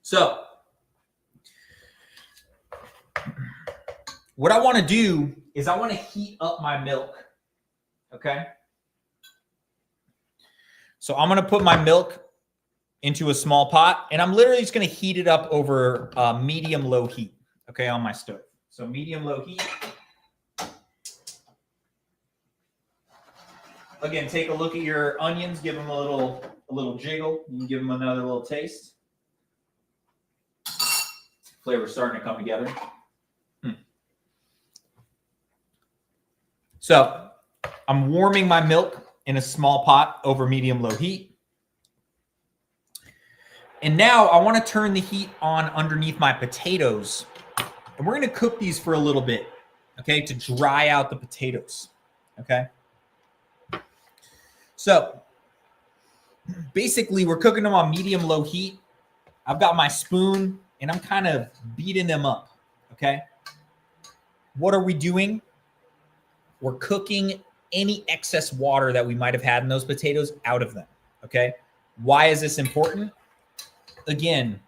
So, what I want to do is I want to heat up my milk, okay? So I'm going to put my milk into a small pot, and I'm literally just going to heat it up over medium-low heat, okay, on my stove. So medium-low heat. Again, take a look at your onions, give them a little jiggle. You can give them another little taste. Flavor's starting to come together. So I'm warming my milk in a small pot over medium-low heat. And now I want to turn the heat on underneath my potatoes. And we're going to cook these for a little bit, okay, to dry out the potatoes, okay? So basically we're cooking them on medium-low heat. I've got my spoon and I'm kind of beating them up, okay? What are we doing? We're cooking any excess water that we might have had in those potatoes out of them, okay? Why is this important? Again,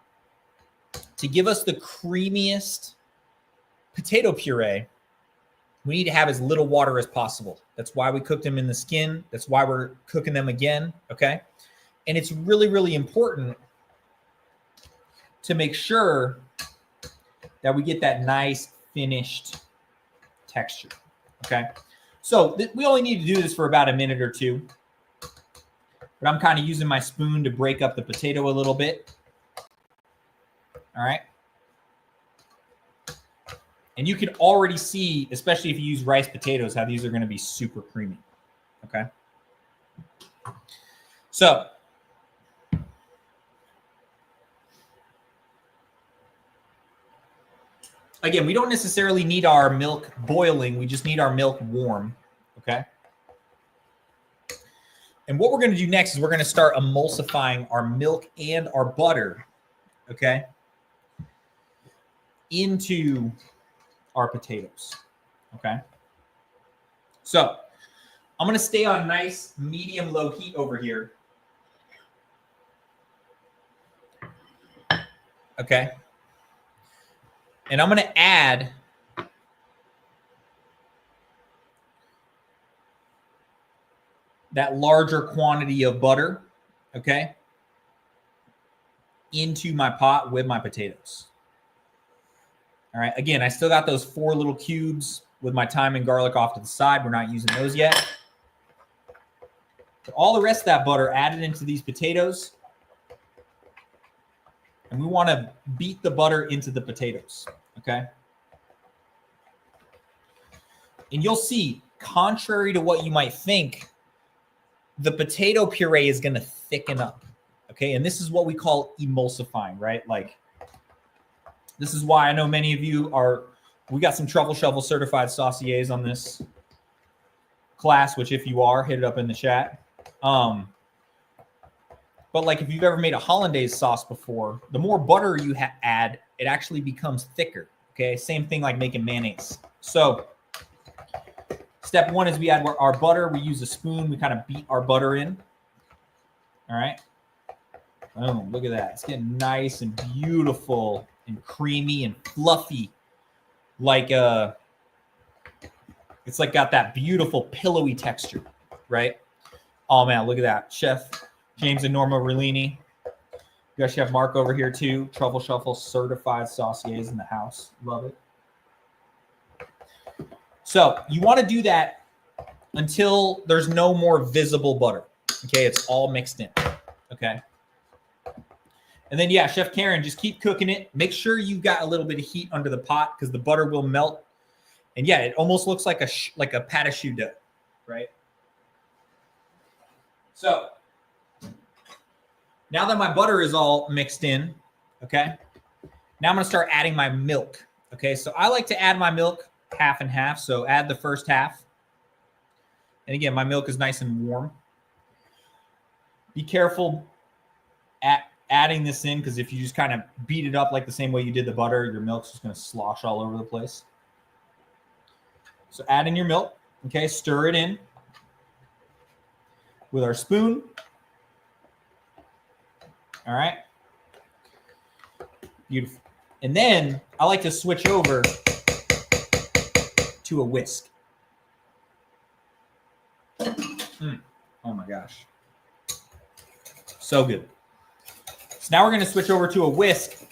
to give us the creamiest potato puree, we need to have as little water as possible. That's why we cooked them in the skin. That's why we're cooking them again, okay? And it's really, really important to make sure that we get that nice finished texture, okay? So we only need to do this for about a minute or two, but I'm kind of using my spoon to break up the potato a little bit. All right. And you can already see, especially if you use rice potatoes, how these are going to be super creamy. Okay. So again, we don't necessarily need our milk boiling. We just need our milk warm. Okay. And what we're going to do next is we're going to start emulsifying our milk and our butter, okay, into our potatoes, okay? So I'm going to stay on nice medium-low heat over here, okay? And I'm going to add that larger quantity of butter, okay, into my pot with my potatoes. All right, again, I still got those 4 little cubes with my thyme and garlic off to the side. We're not using those yet. But all the rest of that butter added into these potatoes. And we want to beat the butter into the potatoes, okay? And you'll see, contrary to what you might think, the potato puree is going to thicken up, okay? And this is what we call emulsifying, right? Like, this is why I know many of you are, we got some Truffle Shuffle certified sauciers on this class, which if you are, hit it up in the chat. But like if you've ever made a hollandaise sauce before, the more butter you add, it actually becomes thicker, okay? Same thing like making mayonnaise. So step 1 is we add our butter. We use a spoon. We kind of beat our butter in. All right. Oh, look at that. It's getting nice and beautiful and creamy and fluffy. Like it's like got that beautiful pillowy texture, right? Oh man, look at that. Chef James and Norma Rellini. We got Chef Mark over here too. Truffle Shuffle certified sauciers in the house. Love it. So you want to do that until there's no more visible butter. Okay, it's all mixed in. Okay. And then, yeah, Chef Karen, just keep cooking it. Make sure you got a little bit of heat under the pot because the butter will melt. And yeah, it almost looks like a pat de choux dough, right? So now that my butter is all mixed in, okay, now I'm going to start adding my milk. Okay, so I like to add my milk half and half. So add the first half. And again, my milk is nice and warm. Be careful at adding this in because if you just kind of beat it up like the same way you did the butter, your milk's just going to slosh all over the place. So add in your milk. Okay, stir it in with our spoon. All right. Beautiful. And then I like to switch over to a whisk. Oh my gosh. So good. So now we're going to switch over to a whisk.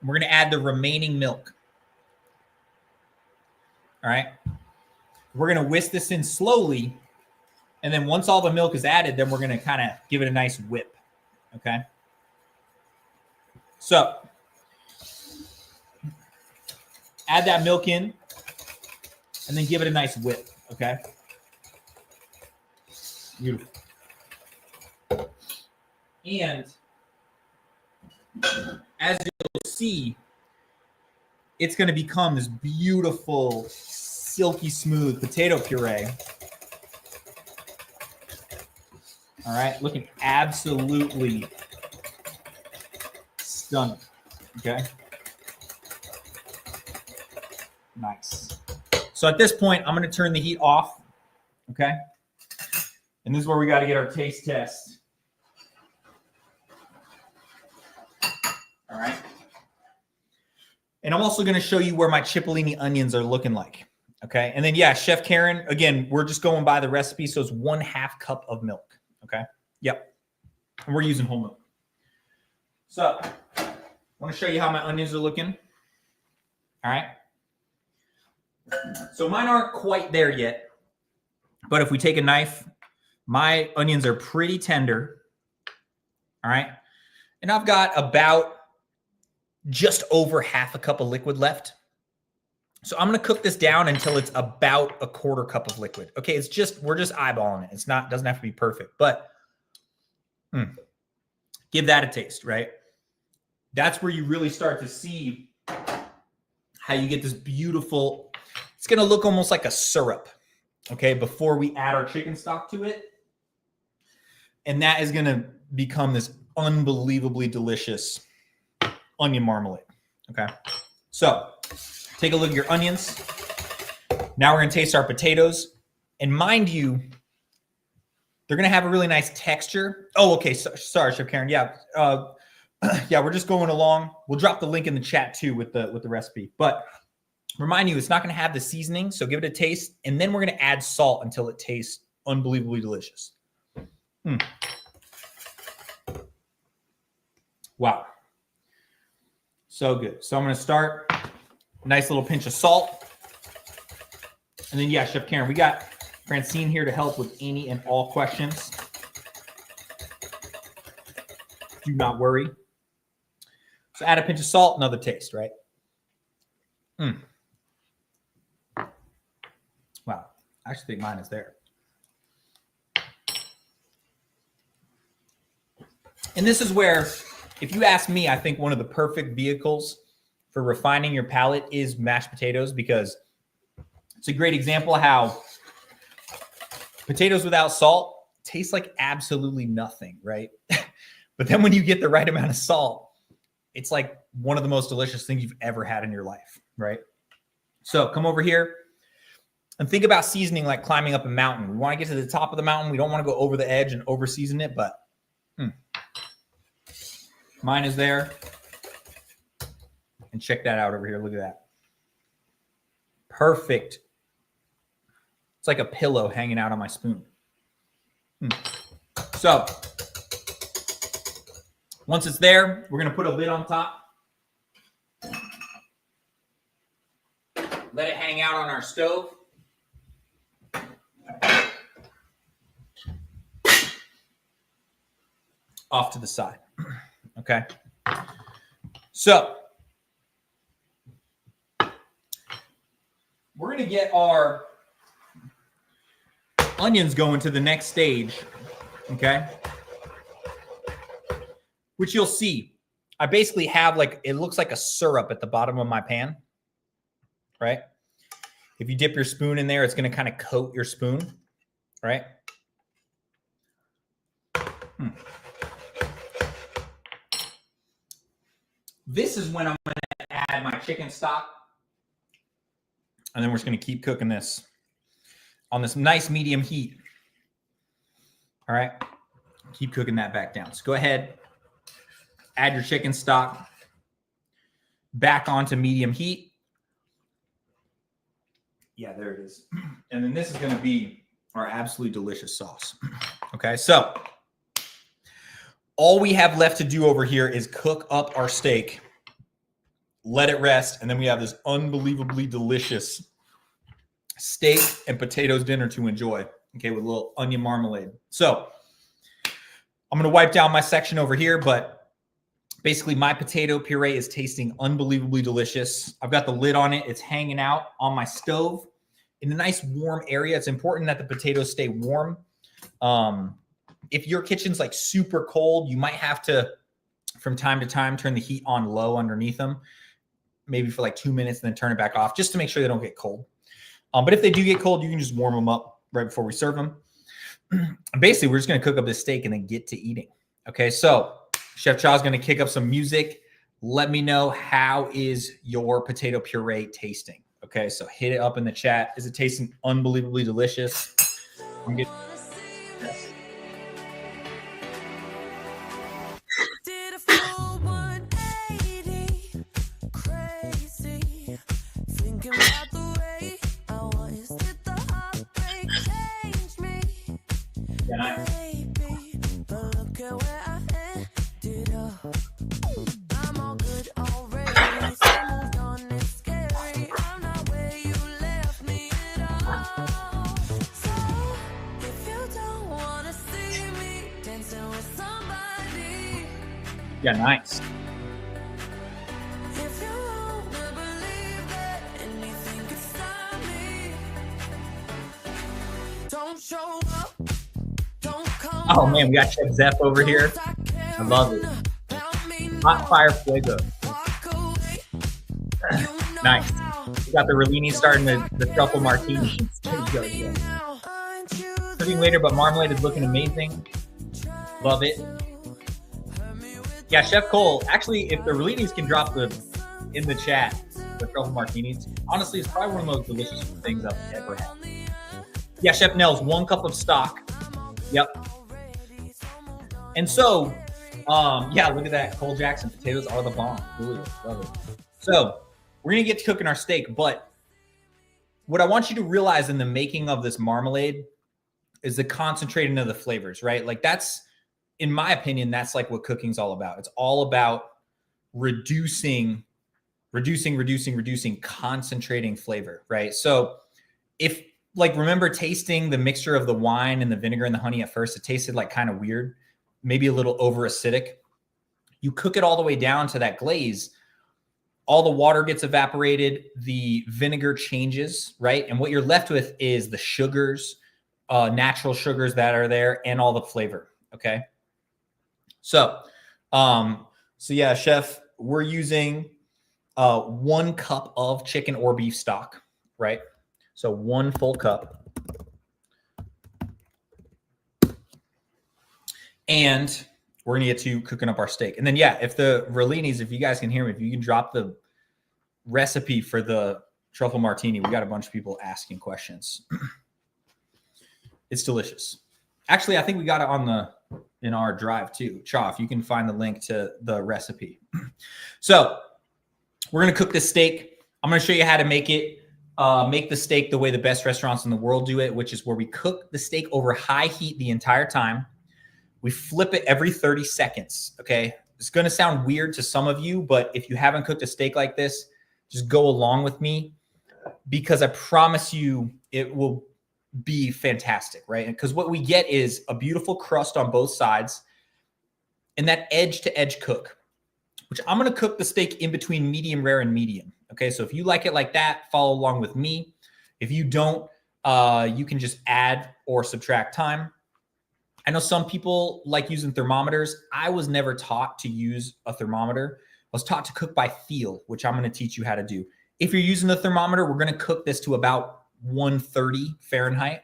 We're going to add the remaining milk. All right. We're going to whisk this in slowly. And then once all the milk is added, then we're going to kind of give it a nice whip. Okay. So add that milk in and then give it a nice whip. Okay. Beautiful. And as you'll see, it's going to become this beautiful, silky smooth potato puree. All right, looking absolutely stunning. Okay. Nice. So at this point, I'm going to turn the heat off. Okay. And this is where we got to get our taste test. All right. And I'm also going to show you where my Cipollini onions are looking like. Okay. And then, yeah, Chef Karen, again, we're just going by the recipe. So it's 1/2 cup of milk. Okay. Yep. And we're using whole milk. So I want to show you how my onions are looking. All right. So mine aren't quite there yet. But if we take a knife, my onions are pretty tender. All right. And I've got about just over 1/2 cup of liquid left. So I'm going to cook this down until it's about 1/4 cup of liquid. Okay. It's just, we're just eyeballing it. It's not, doesn't have to be perfect, but give that a taste, right? That's where you really start to see how you get this beautiful, it's going to look almost like a syrup. Okay. Before we add our chicken stock to it. And that is going to become this unbelievably delicious onion marmalade. Okay. So take a look at your onions. Now we're going to taste our potatoes. And mind you, they're going to have a really nice texture. Oh, okay. Sorry, Chef Karen. Yeah. Yeah, we're just going along. We'll drop the link in the chat too with the recipe. But remind you, it's not going to have the seasoning. So give it a taste. And then we're going to add salt until it tastes unbelievably delicious. Wow. So good. So I'm going to start. Nice little pinch of salt. And then, yeah, Chef Karen, we got Francine here to help with any and all questions. Do not worry. So add a pinch of salt, another taste, right? Wow. I actually think mine is there. And this is where, if you ask me, I think one of the perfect vehicles for refining your palate is mashed potatoes, because it's a great example of how potatoes without salt taste like absolutely nothing, right? But then when you get the right amount of salt, it's like one of the most delicious things you've ever had in your life, right? So come over here and think about seasoning like climbing up a mountain. We want to get to the top of the mountain. We don't want to go over the edge and over season it, but mine is there. And check that out over here. Look at that. Perfect. It's like a pillow hanging out on my spoon. So once it's there, we're going to put a lid on top. Let it hang out on our stove. off to the side. Okay. So we're going to get our onions going to the next stage. Okay. Which you'll see. I basically have like, it looks like a syrup at the bottom of my pan, right? If you dip your spoon in there, it's going to kind of coat your spoon, right? This is when I'm going to add my chicken stock. And then we're just going to keep cooking this on this nice medium heat. All right. Keep cooking that back down. So go ahead, add your chicken stock back onto medium heat. Yeah, there it is. And then this is going to be our absolutely delicious sauce. Okay, so all we have left to do over here is cook up our steak, let it rest, and then we have this unbelievably delicious steak and potatoes dinner to enjoy, okay, with a little onion marmalade. So I'm going to wipe down my section over here, but basically my potato puree is tasting unbelievably delicious. I've got the lid on it. It's hanging out on my stove in a nice warm area. It's important that the potatoes stay warm. If your kitchen's like super cold, you might have to, from time to time, turn the heat on low underneath them, maybe for like 2 minutes and then turn it back off just to make sure they don't get cold. But if they do get cold, you can just warm them up right before we serve them. Basically, we're just going to cook up this steak and then get to eating. Okay, so Chef Chaw's going to kick up some music. Let me know, how is your potato puree tasting? Okay, so hit it up in the chat. Is it tasting unbelievably delicious? I'm getting... Yes. Did a full 180, crazy, thinking about the way I was. Did the heartbreak change me? Yeah, nice. Maybe, but look at where I ended up. I'm all good already, so moved on, it's scary. I'm not where you left me at all. So if you don't wanna see me dancing with somebody, Yeah, nice. if you wanna believe that anything could stop me, don't show up, don't come. Oh man, we got Chef Zeph over here. I love it. Hot fire fuego. Nice. We got the Rellini starting the truffle martini. Cooking later, but marmalade is looking amazing. Love it. Yeah, Chef Cole. Actually, if the Rellinis can drop in the chat, the truffle martinis, honestly, it's probably one of the most delicious things I've ever had. Yeah, Chef Nels, 1 cup of stock. Yep. And so, yeah, look at that. Cole Jackson, potatoes are the bomb. Really love it. So we're going to get to cooking our steak, but what I want you to realize in the making of this marmalade is the concentrating of the flavors, right? Like that's, in my opinion, that's like what cooking's all about. It's all about reducing, concentrating flavor, right? So if, like, remember tasting the mixture of the wine and the vinegar and the honey at first, it tasted like kind of weird, maybe a little over acidic. You cook it all the way down to that glaze, all the water gets evaporated, the vinegar changes, right? And what you're left with is the sugars, natural sugars that are there, and all the flavor, okay? So yeah, Chef, we're using 1 cup of chicken or beef stock, right? So 1 full cup. And we're going to get to cooking up our steak. And then, yeah, if the Rellinis, if you guys can hear me, if you can drop the recipe for the truffle martini, we got a bunch of people asking questions. It's delicious. Actually, I think we got it in our drive too. Chaw, if you can find the link to the recipe. So we're going to cook this steak. I'm going to show you how to make it. Make the steak the way the best restaurants in the world do it, which is where we cook the steak over high heat the entire time. We flip it every 30 seconds, okay? It's going to sound weird to some of you, but if you haven't cooked a steak like this, just go along with me because I promise you it will be fantastic, right? Because what we get is a beautiful crust on both sides. and that edge to edge cook, which I'm going to cook the steak in between medium rare and medium. Okay, so if you like it like that, follow along with me. If you don't, you can just add or subtract time. I know some people like using thermometers. I was never taught to use a thermometer. I was taught to cook by feel, which I'm going to teach you how to do. If you're using a thermometer, we're going to cook this to about 130 Fahrenheit.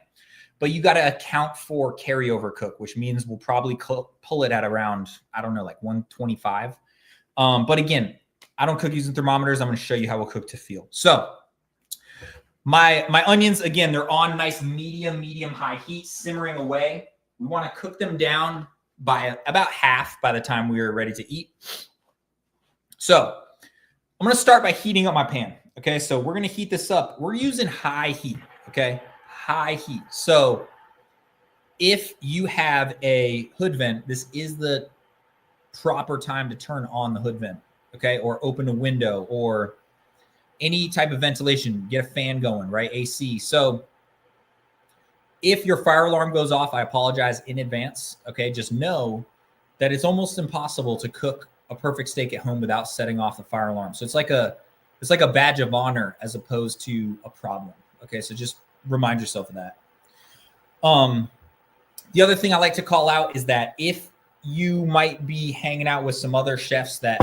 But you got to account for carryover cook, which means we'll probably pull it at around, I don't know, like 125. But again, I don't cook using thermometers. I'm going to show you how we'll cook to feel. So my onions, again, they're on nice medium high heat, simmering away. We want to cook them down by about half by the time we are ready to eat. So I'm going to start by heating up my pan. Okay, so we're going to heat this up. We're using high heat. Okay, high heat. So if you have a hood vent, this is the proper time to turn on the hood vent. Okay, or open a window or any type of ventilation. Get a fan going, right? AC. So if your fire alarm goes off, I apologize in advance. Okay, just know that it's almost impossible to cook a perfect steak at home without setting off the fire alarm. So it's like a badge of honor as opposed to a problem. Okay, so just remind yourself of that. The other thing I like to call out is that if you might be hanging out with some other chefs that,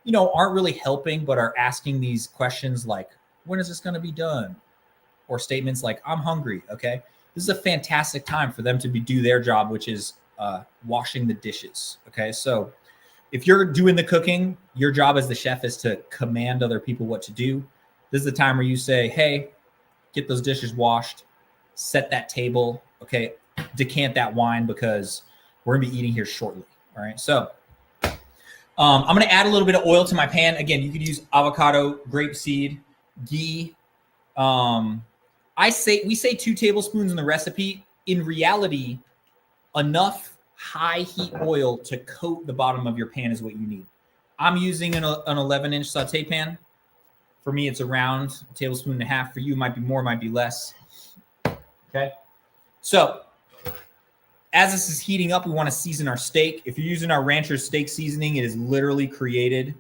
you know, aren't really helping but are asking these questions like, when is this going to be done? Or statements like, I'm hungry. Okay, this is a fantastic time for them to do their job, which is washing the dishes. Okay, so if you're doing the cooking, your job as the chef is to command other people what to do. This is the time where you say, hey, get those dishes washed, set that table, okay, decant that wine because we're gonna be eating here shortly. All right, so I'm gonna add a little bit of oil to my pan. Again, you could use avocado, grapeseed, ghee. We say 2 tablespoons in the recipe. In reality, enough high heat oil to coat the bottom of your pan is what you need. I'm using an 11-inch saute pan. For me, it's around a tablespoon and a half. For you, it might be more, might be less. Okay. So as this is heating up, we want to season our steak. If you're using our Rancher's steak seasoning, it is literally created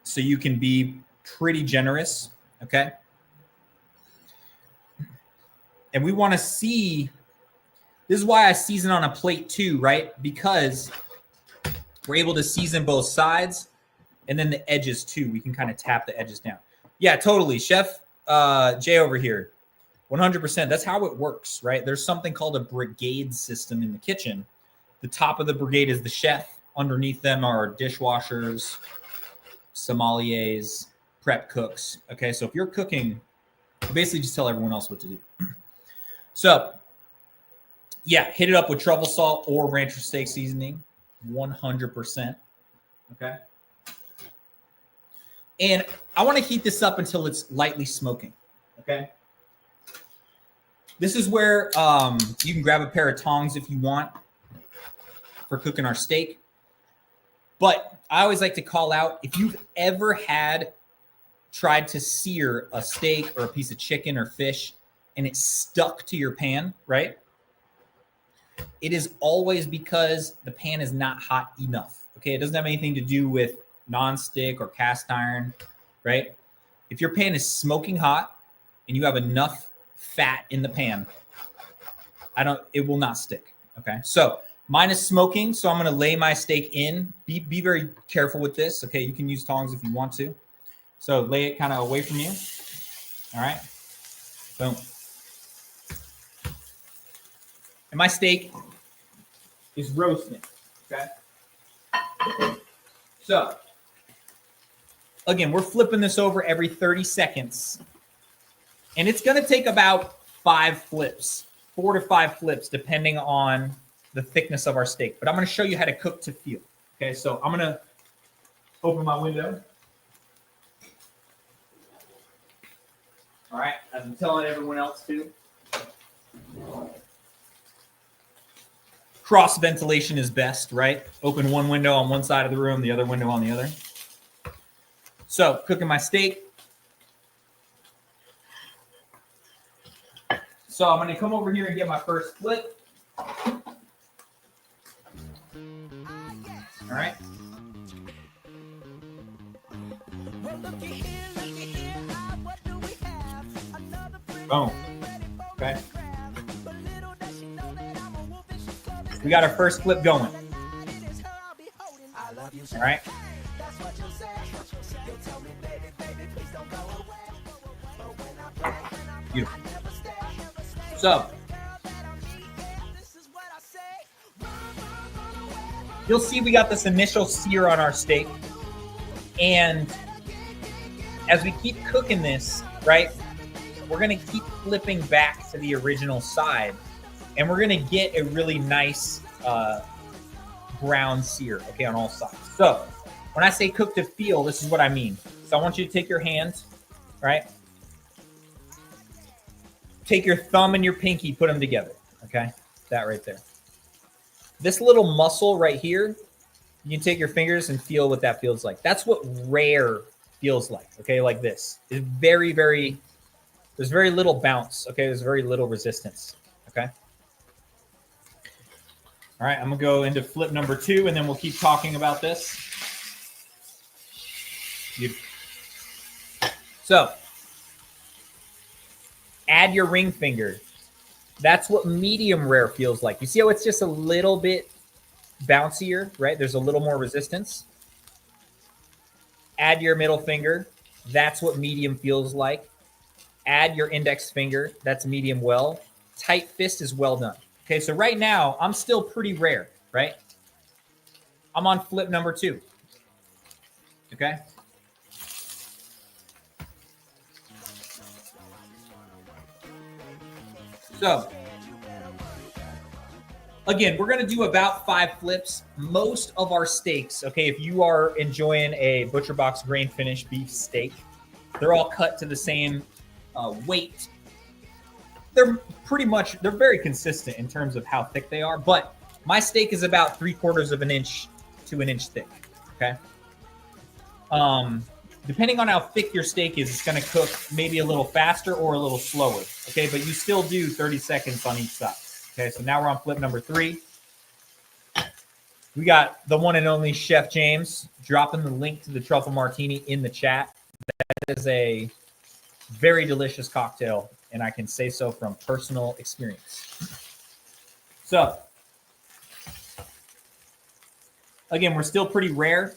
so you can be pretty generous. Okay. And we want to see, this is why I season on a plate too, right? Because we're able to season both sides and then the edges too. We can kind of tap the edges down. Yeah, totally. Chef Jay over here, 100%. That's how it works, right? There's something called a brigade system in the kitchen. The top of the brigade is the chef. Underneath them are dishwashers, sommeliers, prep cooks. Okay, so if you're cooking, you basically just tell everyone else what to do. So, yeah, hit it up with truffle salt or Rancher's steak seasoning, 100%. Okay. And I want to heat this up until it's lightly smoking. Okay. This is where you can grab a pair of tongs if you want for cooking our steak. But I always like to call out, if you've ever tried to sear a steak or a piece of chicken or fish and it's stuck to your pan, right? It is always because the pan is not hot enough. Okay, it doesn't have anything to do with non-stick or cast iron, right? If your pan is smoking hot and you have enough fat in the pan, it will not stick. Okay, so mine is smoking, so I'm going to lay my steak in. Be very careful with this. Okay, you can use tongs if you want to. So lay it kind of away from you. All right, boom. And my steak is roasting. Okay, so again, we're flipping this over every 30 seconds. And it's going to take about 4 to 5 flips, depending on the thickness of our steak. But I'm going to show you how to cook to feel. Okay, so I'm going to open my window. All right, as I'm telling everyone else to. Cross ventilation is best, right? Open one window on one side of the room, the other window on the other. So, cooking my steak. So I'm going to come over here and get my first flip. All right. Boom. Okay. We got our first flip going. All right. Beautiful. So you'll see we got this initial sear on our steak. And as we keep cooking this, right, we're going to keep flipping back to the original side. And we're going to get a really nice brown sear, okay, on all sides. So when I say cook to feel, this is what I mean. So I want you to take your hands, right? Take your thumb and your pinky, put them together, okay? That right there. This little muscle right here, you can take your fingers and feel what that feels like. That's what rare feels like, okay? Like this. It's very, very, there's very little bounce, okay? There's very little resistance, okay? All right, I'm gonna go into flip number 2, and then we'll keep talking about this. So, add your ring finger. That's what medium rare feels like. You see how it's just a little bit bouncier, right? There's a little more resistance. Add your middle finger. That's what medium feels like. Add your index finger. That's medium well. Tight fist is well done. Okay, so right now, I'm still pretty rare, right? I'm on flip number 2. Okay? So, again, we're going to do about 5 flips. Most of our steaks, okay, if you are enjoying a ButcherBox grain-finished beef steak, they're all cut to the same weight. They're very consistent in terms of how thick they are, but my steak is about 3/4 of an inch to an inch thick, okay? Depending on how thick your steak is, it's going to cook maybe a little faster or a little slower, okay? But you still do 30 seconds on each side, okay? So now we're on flip number 3. We got the one and only Chef James dropping the link to the truffle martini in the chat. That is a very delicious cocktail, and I can say so from personal experience. So, again, we're still pretty rare,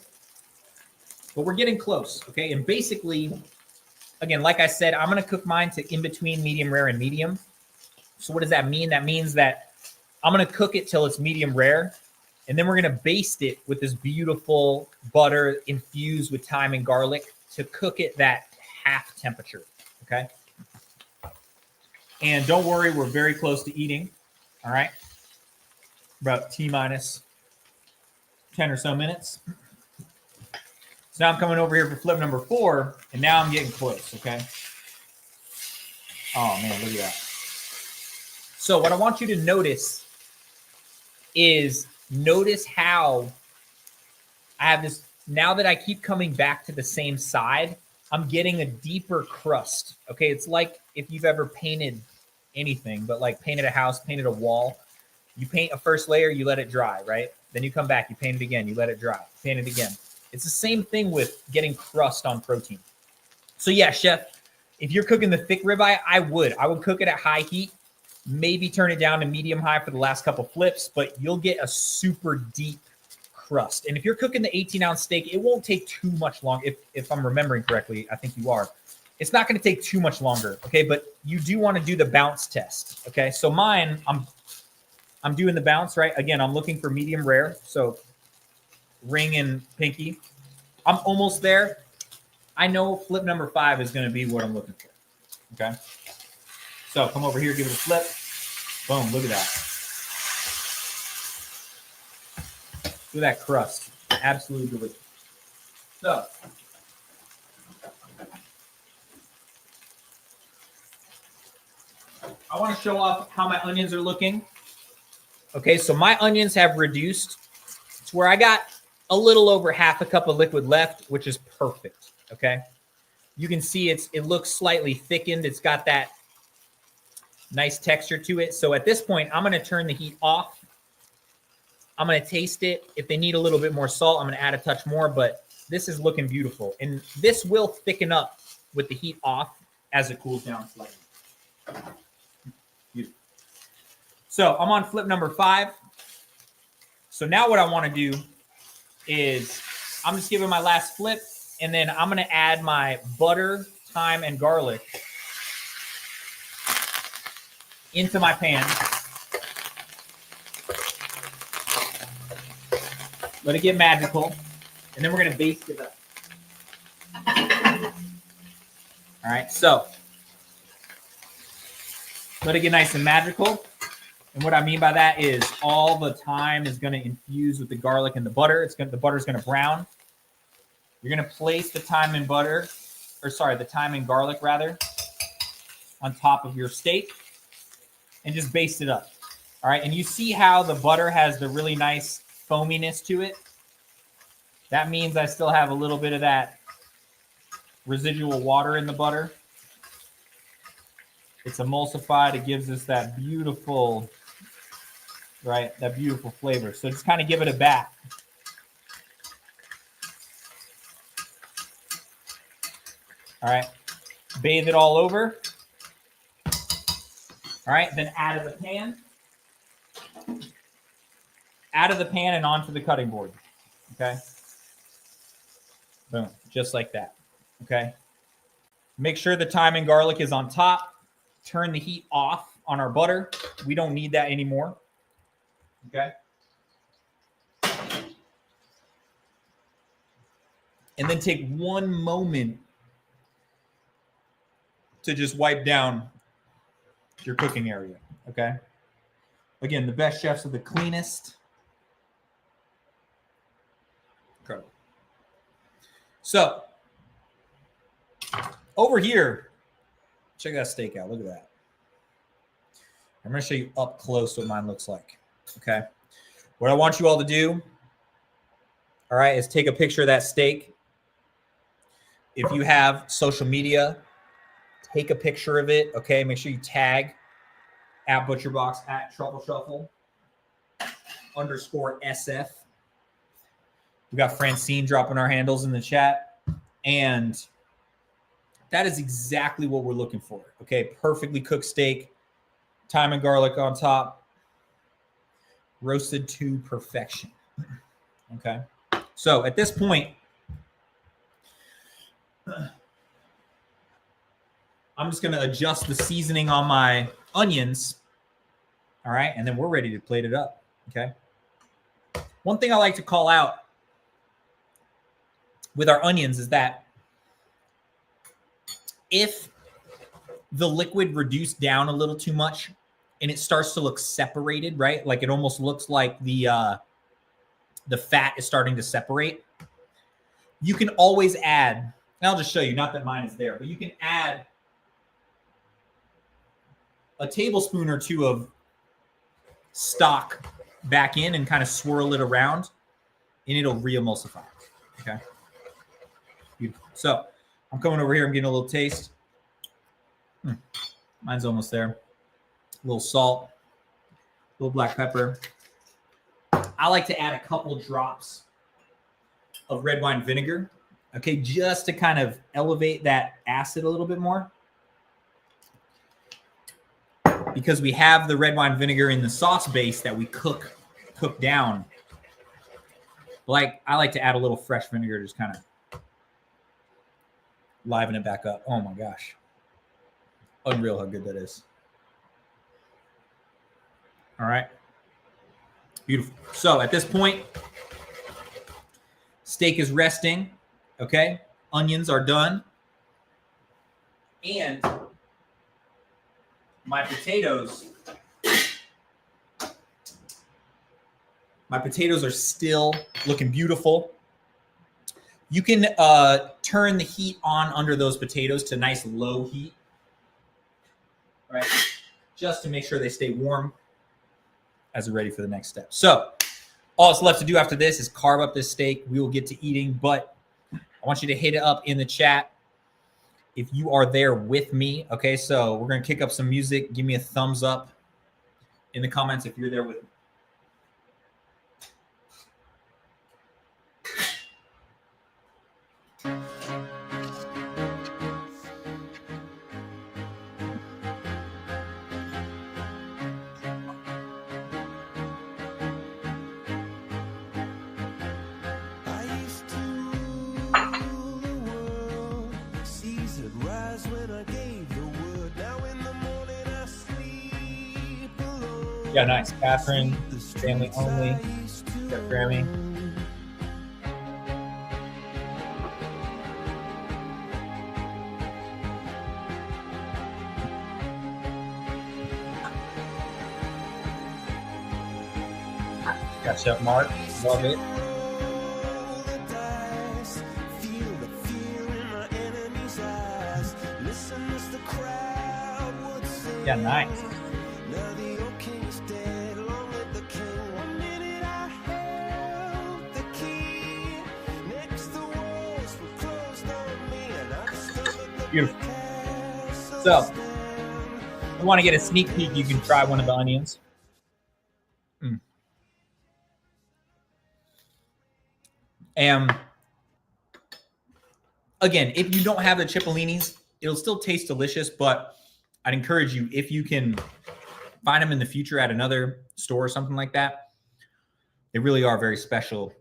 but we're getting close, okay? And basically, again, like I said, I'm going to cook mine to in between medium rare and medium. So what does that mean? That means that I'm going to cook it till it's medium rare, and then we're going to baste it with this beautiful butter infused with thyme and garlic to cook it that half temperature, okay? And don't worry, we're very close to eating, all right? About T-minus 10 or so minutes. So now I'm coming over here for flip number 4, and now I'm getting close, okay? Oh, man, look at that. So what I want you to notice is how I have this, now that I keep coming back to the same side, I'm getting a deeper crust, okay? It's like if you've ever painted anything, but like painted a house, painted a wall. You paint a first layer, you let it dry, right? Then you come back, you paint it again, you let it dry, paint it again. It's the same thing with getting crust on protein. So yeah, chef, if you're cooking the thick ribeye, I would cook it at high heat, maybe turn it down to medium high for the last couple flips, but you'll get a super deep crust. And if you're cooking the 18-ounce steak, it won't take too much long. If I'm remembering correctly, I think you are. It's not going to take too much longer, okay? But you do want to do the bounce test, okay? So mine, I'm doing the bounce, right? Again, I'm looking for medium rare, so ring and pinky. I'm almost there. I know flip number 5 is going to be what I'm looking for, okay? So come over here, give it a flip. Boom, look at that. Look at that crust. Absolutely delicious. So, I want to show off how my onions are looking. Okay, so my onions have reduced to where I got a little over half a cup of liquid left, which is perfect, okay? You can see it looks slightly thickened. It's got that nice texture to it. So at this point, I'm going to turn the heat off. I'm going to taste it. If they need a little bit more salt, I'm going to add a touch more, but this is looking beautiful. And this will thicken up with the heat off as it cools down slightly. Beautiful. So I'm on flip number 5. So now what I want to do is I'm just giving my last flip, and then I'm going to add my butter, thyme, and garlic into my pan. Let it get magical, and then we're going to baste it up. All right, so let it get nice and magical. And what I mean by that is all the thyme is going to infuse with the garlic and the butter. The butter is going to brown. You're going to place the thyme and garlic rather, on top of your steak and just baste it up. All right, and you see how the butter has the really nice foaminess to it? That means I still have a little bit of that residual water in the butter. It's emulsified. It gives us that beautiful, right, that beautiful flavor. So just kind of give it a bath. All right, bathe it all over. All right, then out of the pan. Out of the pan and onto the cutting board. Okay. Boom, just like that. Okay. Make sure the thyme and garlic is on top. Turn the heat off on our butter. We don't need that anymore. Okay. And then take one moment to just wipe down your cooking area. Okay. Again, the best chefs are the cleanest. Incredible. So, over here, check that steak out. Look at that. I'm going to show you up close what mine looks like. Okay. What I want you all to do, all right, is take a picture of that steak. If you have social media, take a picture of it. Okay. Make sure you tag at ButcherBox, at Truffle Shuffle _SF. We got Francine dropping our handles in the chat. And that is exactly what we're looking for. Okay. Perfectly cooked steak, thyme and garlic on top, roasted to perfection. Okay. So at this point, I'm just going to adjust the seasoning on my onions. All right. And then we're ready to plate it up. Okay. One thing I like to call out with our onions is that if the liquid reduced down a little too much and it starts to look separated, right? Like it almost looks like the fat is starting to separate. You can always add, and I'll just show you, not that mine is there, but you can add a tablespoon or two of stock back in and kind of swirl it around and it'll re-emulsify. Okay. Beautiful. So I'm coming over here. I'm getting a little taste. Mine's almost there. A little salt, a little black pepper. I like to add a couple drops of red wine vinegar. Okay. Just to kind of elevate that acid a little bit more. Because we have the red wine vinegar in the sauce base that we cook down. Like I like to add a little fresh vinegar to just kind of liven it back up. Oh my gosh. Unreal how good that is. All right. Beautiful. So at this point, steak is resting. Okay. Onions are done. And my potatoes are still looking beautiful. You can turn the heat on under those potatoes to nice low heat, right? Just to make sure they stay warm as they're ready for the next step. So all that's left to do after this is carve up this steak. We will get to eating, but I want you to hit it up in the chat if you are there with me. Okay, so we're going to kick up some music. Give me a thumbs up in the comments if you're there with me. Yeah, nice. Catherine, family only. Chef Grammy. Got Chef Mark. Love it. Yeah, nice. Beautiful. So, if you want to get a sneak peek, you can try one of the onions. And again, if you don't have the Cipollini's, it'll still taste delicious, but I'd encourage you, if you can find them in the future at another store or something like that, they really are very special,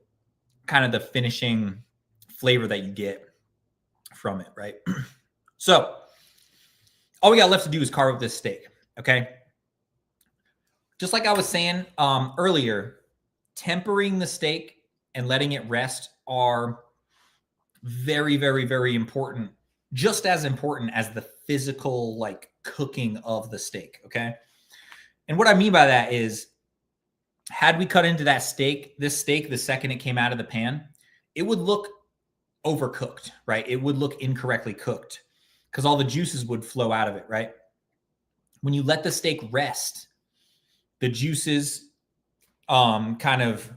kind of the finishing flavor that you get from it, right? So all we got left to do is carve up this steak, okay? Just like I was saying earlier, tempering the steak and letting it rest are very, very, very important, just as important as the physical like cooking of the steak, okay? And what I mean by that is, had we cut into that steak, the second it came out of the pan, it would look overcooked, right? It would look incorrectly cooked because all the juices would flow out of it, right? When you let the steak rest, the juices kind of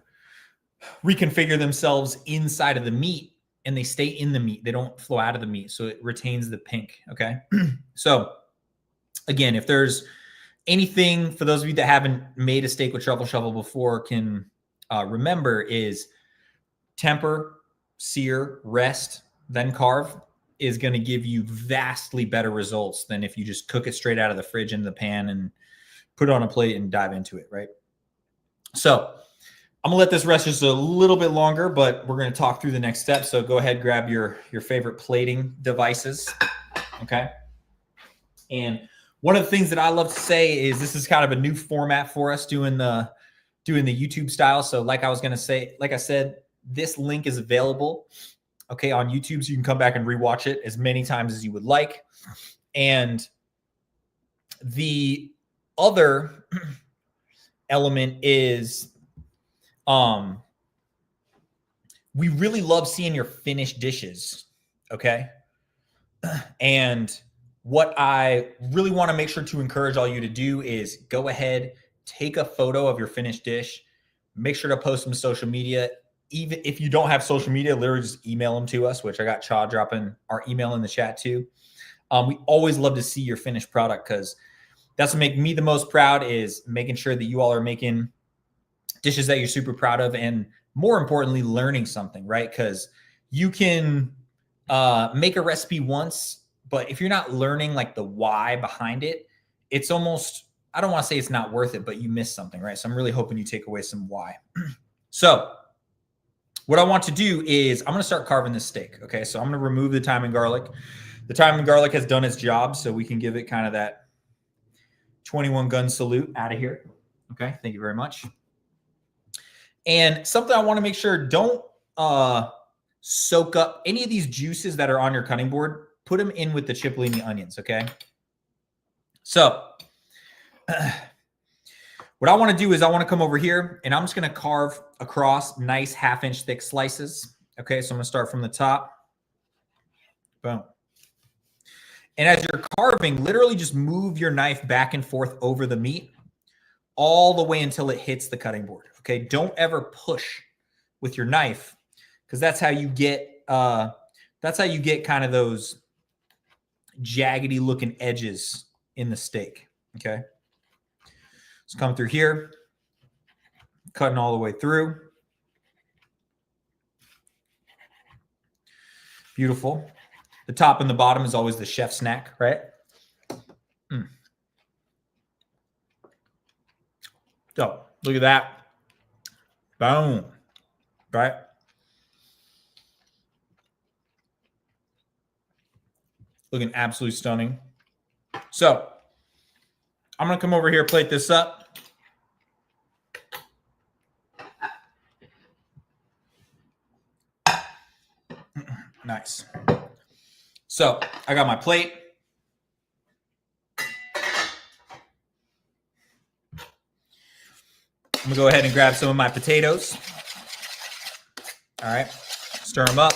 reconfigure themselves inside of the meat and they stay in the meat. They don't flow out of the meat. So it retains the pink. Okay. So again, if there's anything for those of you that haven't made a steak with truffle shuffle before can remember is temper, sear, rest, then carve is going to give you vastly better results than if you just cook it straight out of the fridge into the pan and put it on a plate and dive into it. Right. So I'm gonna let this rest just a little bit longer, but we're gonna talk through the next steps. So go ahead, grab your favorite plating devices, okay? And one of the things that I love to say is this is kind of a new format for us doing the YouTube style. So like I said, this link is available, okay, on YouTube, so you can come back and rewatch it as many times as you would like. And the other element is we really love seeing your finished dishes, okay? And what I really want to make sure to encourage all you to do is go ahead, take a photo of your finished dish, make sure to post them to social media. Even if you don't have social media, literally just email them to us, which I got Chaw dropping our email in the chat too. We always love to see your finished product because that's what makes me the most proud, is making sure that you all are making dishes that you're super proud of, and more importantly, learning something, right? Because you can make a recipe once, but if you're not learning like the why behind it, it's almost, I don't want to say it's not worth it, but you miss something, right? So I'm really hoping you take away some why. So what I want to do is I'm going to start carving this steak, okay? So I'm going to remove the thyme and garlic. The thyme and garlic has done its job, so we can give it kind of that 21 gun salute out of here. Okay, thank you very much. And something I want to make sure, don't soak up any of these juices that are on your cutting board. Put them in with the Cipollini onions, okay? So what I want to do is I want to come over here and I'm just going to carve across nice 1/2-inch thick slices. Okay, so I'm going to start from the top. Boom. And as you're carving, literally just move your knife back and forth over the meat all the way until it hits the cutting board. Okay, don't ever push with your knife because that's how you get kind of those jaggedy looking edges in the steak. Okay, let's come through here, cutting all the way through. Beautiful. The top and the bottom is always the chef snack, right? So look at that. Boom. Right? Looking absolutely stunning. So I'm going to come over here, plate this up. Nice. So I got my plate. I'm gonna go ahead and grab some of my potatoes. All right, stir them up.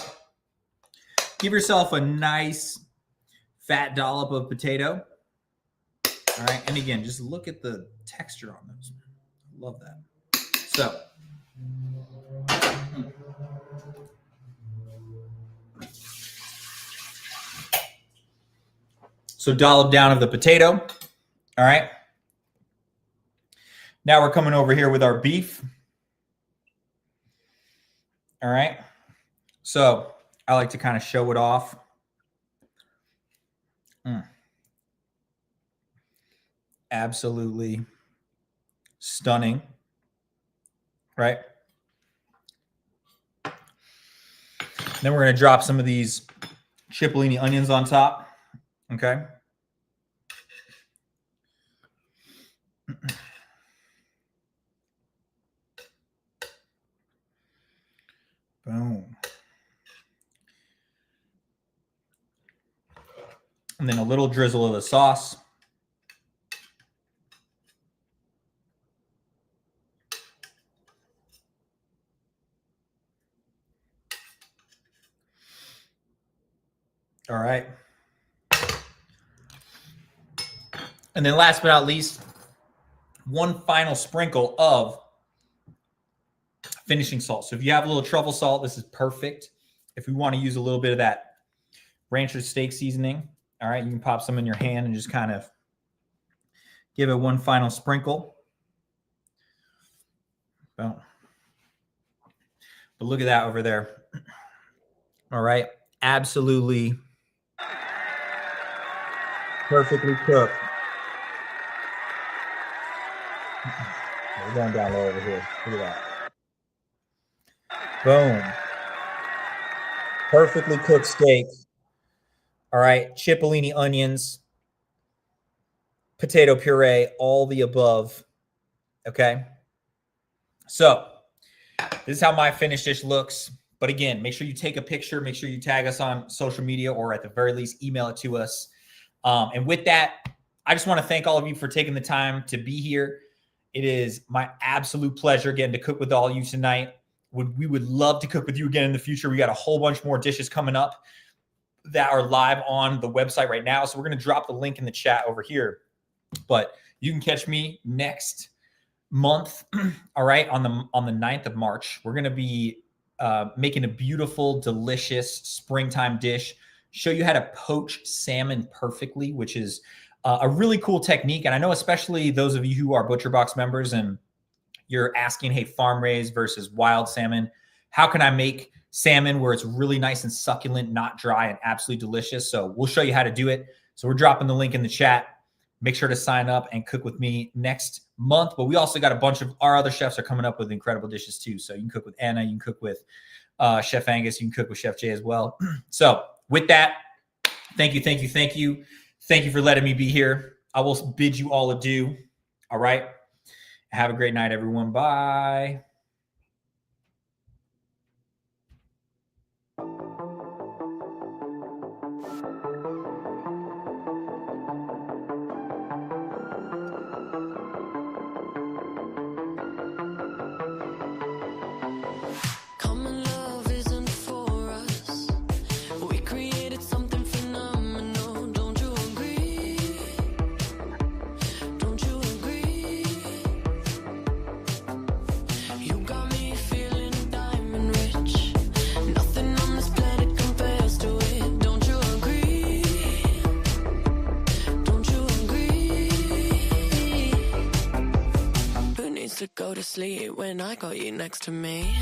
Give yourself a nice fat dollop of potato. All right, and again, just look at the texture on those. I love that. So dollop down of the potato. All right. Now we're coming over here with our beef. All right. So I like to kind of show it off. Absolutely stunning. Right. Then we're going to drop some of these Cipollini onions on top. Okay. Boom. And then a little drizzle of the sauce. All right. And then last but not least, one final sprinkle of finishing salt. So if you have a little truffle salt, this is perfect. If we want to use a little bit of that rancher steak seasoning, all right, you can pop some in your hand and just kind of give it one final sprinkle. Boom. But look at that over there. All right. Absolutely perfectly cooked. We're going down low over here. Look at that. Boom. Perfectly cooked steak. All right. Cipollini onions, potato puree, all the above. Okay. So this is how my finished dish looks. But again, make sure you take a picture. Make sure you tag us on social media, or at the very least, email it to us. And with that, I just want to thank all of you for taking the time to be here. It is my absolute pleasure, again, to cook with all of you tonight. We would love to cook with you again in the future. We got a whole bunch more dishes coming up that are live on the website right now. So we're going to drop the link in the chat over here. But you can catch me next month, all right, on the 9th of March. We're going to be making a beautiful, delicious springtime dish. Show you how to poach salmon perfectly, which is a really cool technique. And I know especially those of you who are ButcherBox members and you're asking, hey, farm raised versus wild salmon, how can I make salmon where it's really nice and succulent, not dry, and absolutely delicious? So we'll show you how to do it. So we're dropping the link in the chat. Make sure to sign up and cook with me next month. But we also got a bunch of our other chefs are coming up with incredible dishes too. So you can cook with Anna, you can cook with Chef Angus, you can cook with Chef Jay as well. So with that, thank you, thank you, thank you. Thank you for letting me be here. I will bid you all adieu. All right. Have a great night, everyone. Bye. Common love isn't for us. We created something phenomenal. Don't you agree? Don't you agree? You got me feeling diamond rich. Nothing on this planet compares to it. Don't you agree? Don't you agree? Who needs to go to sleep when I got you next to me?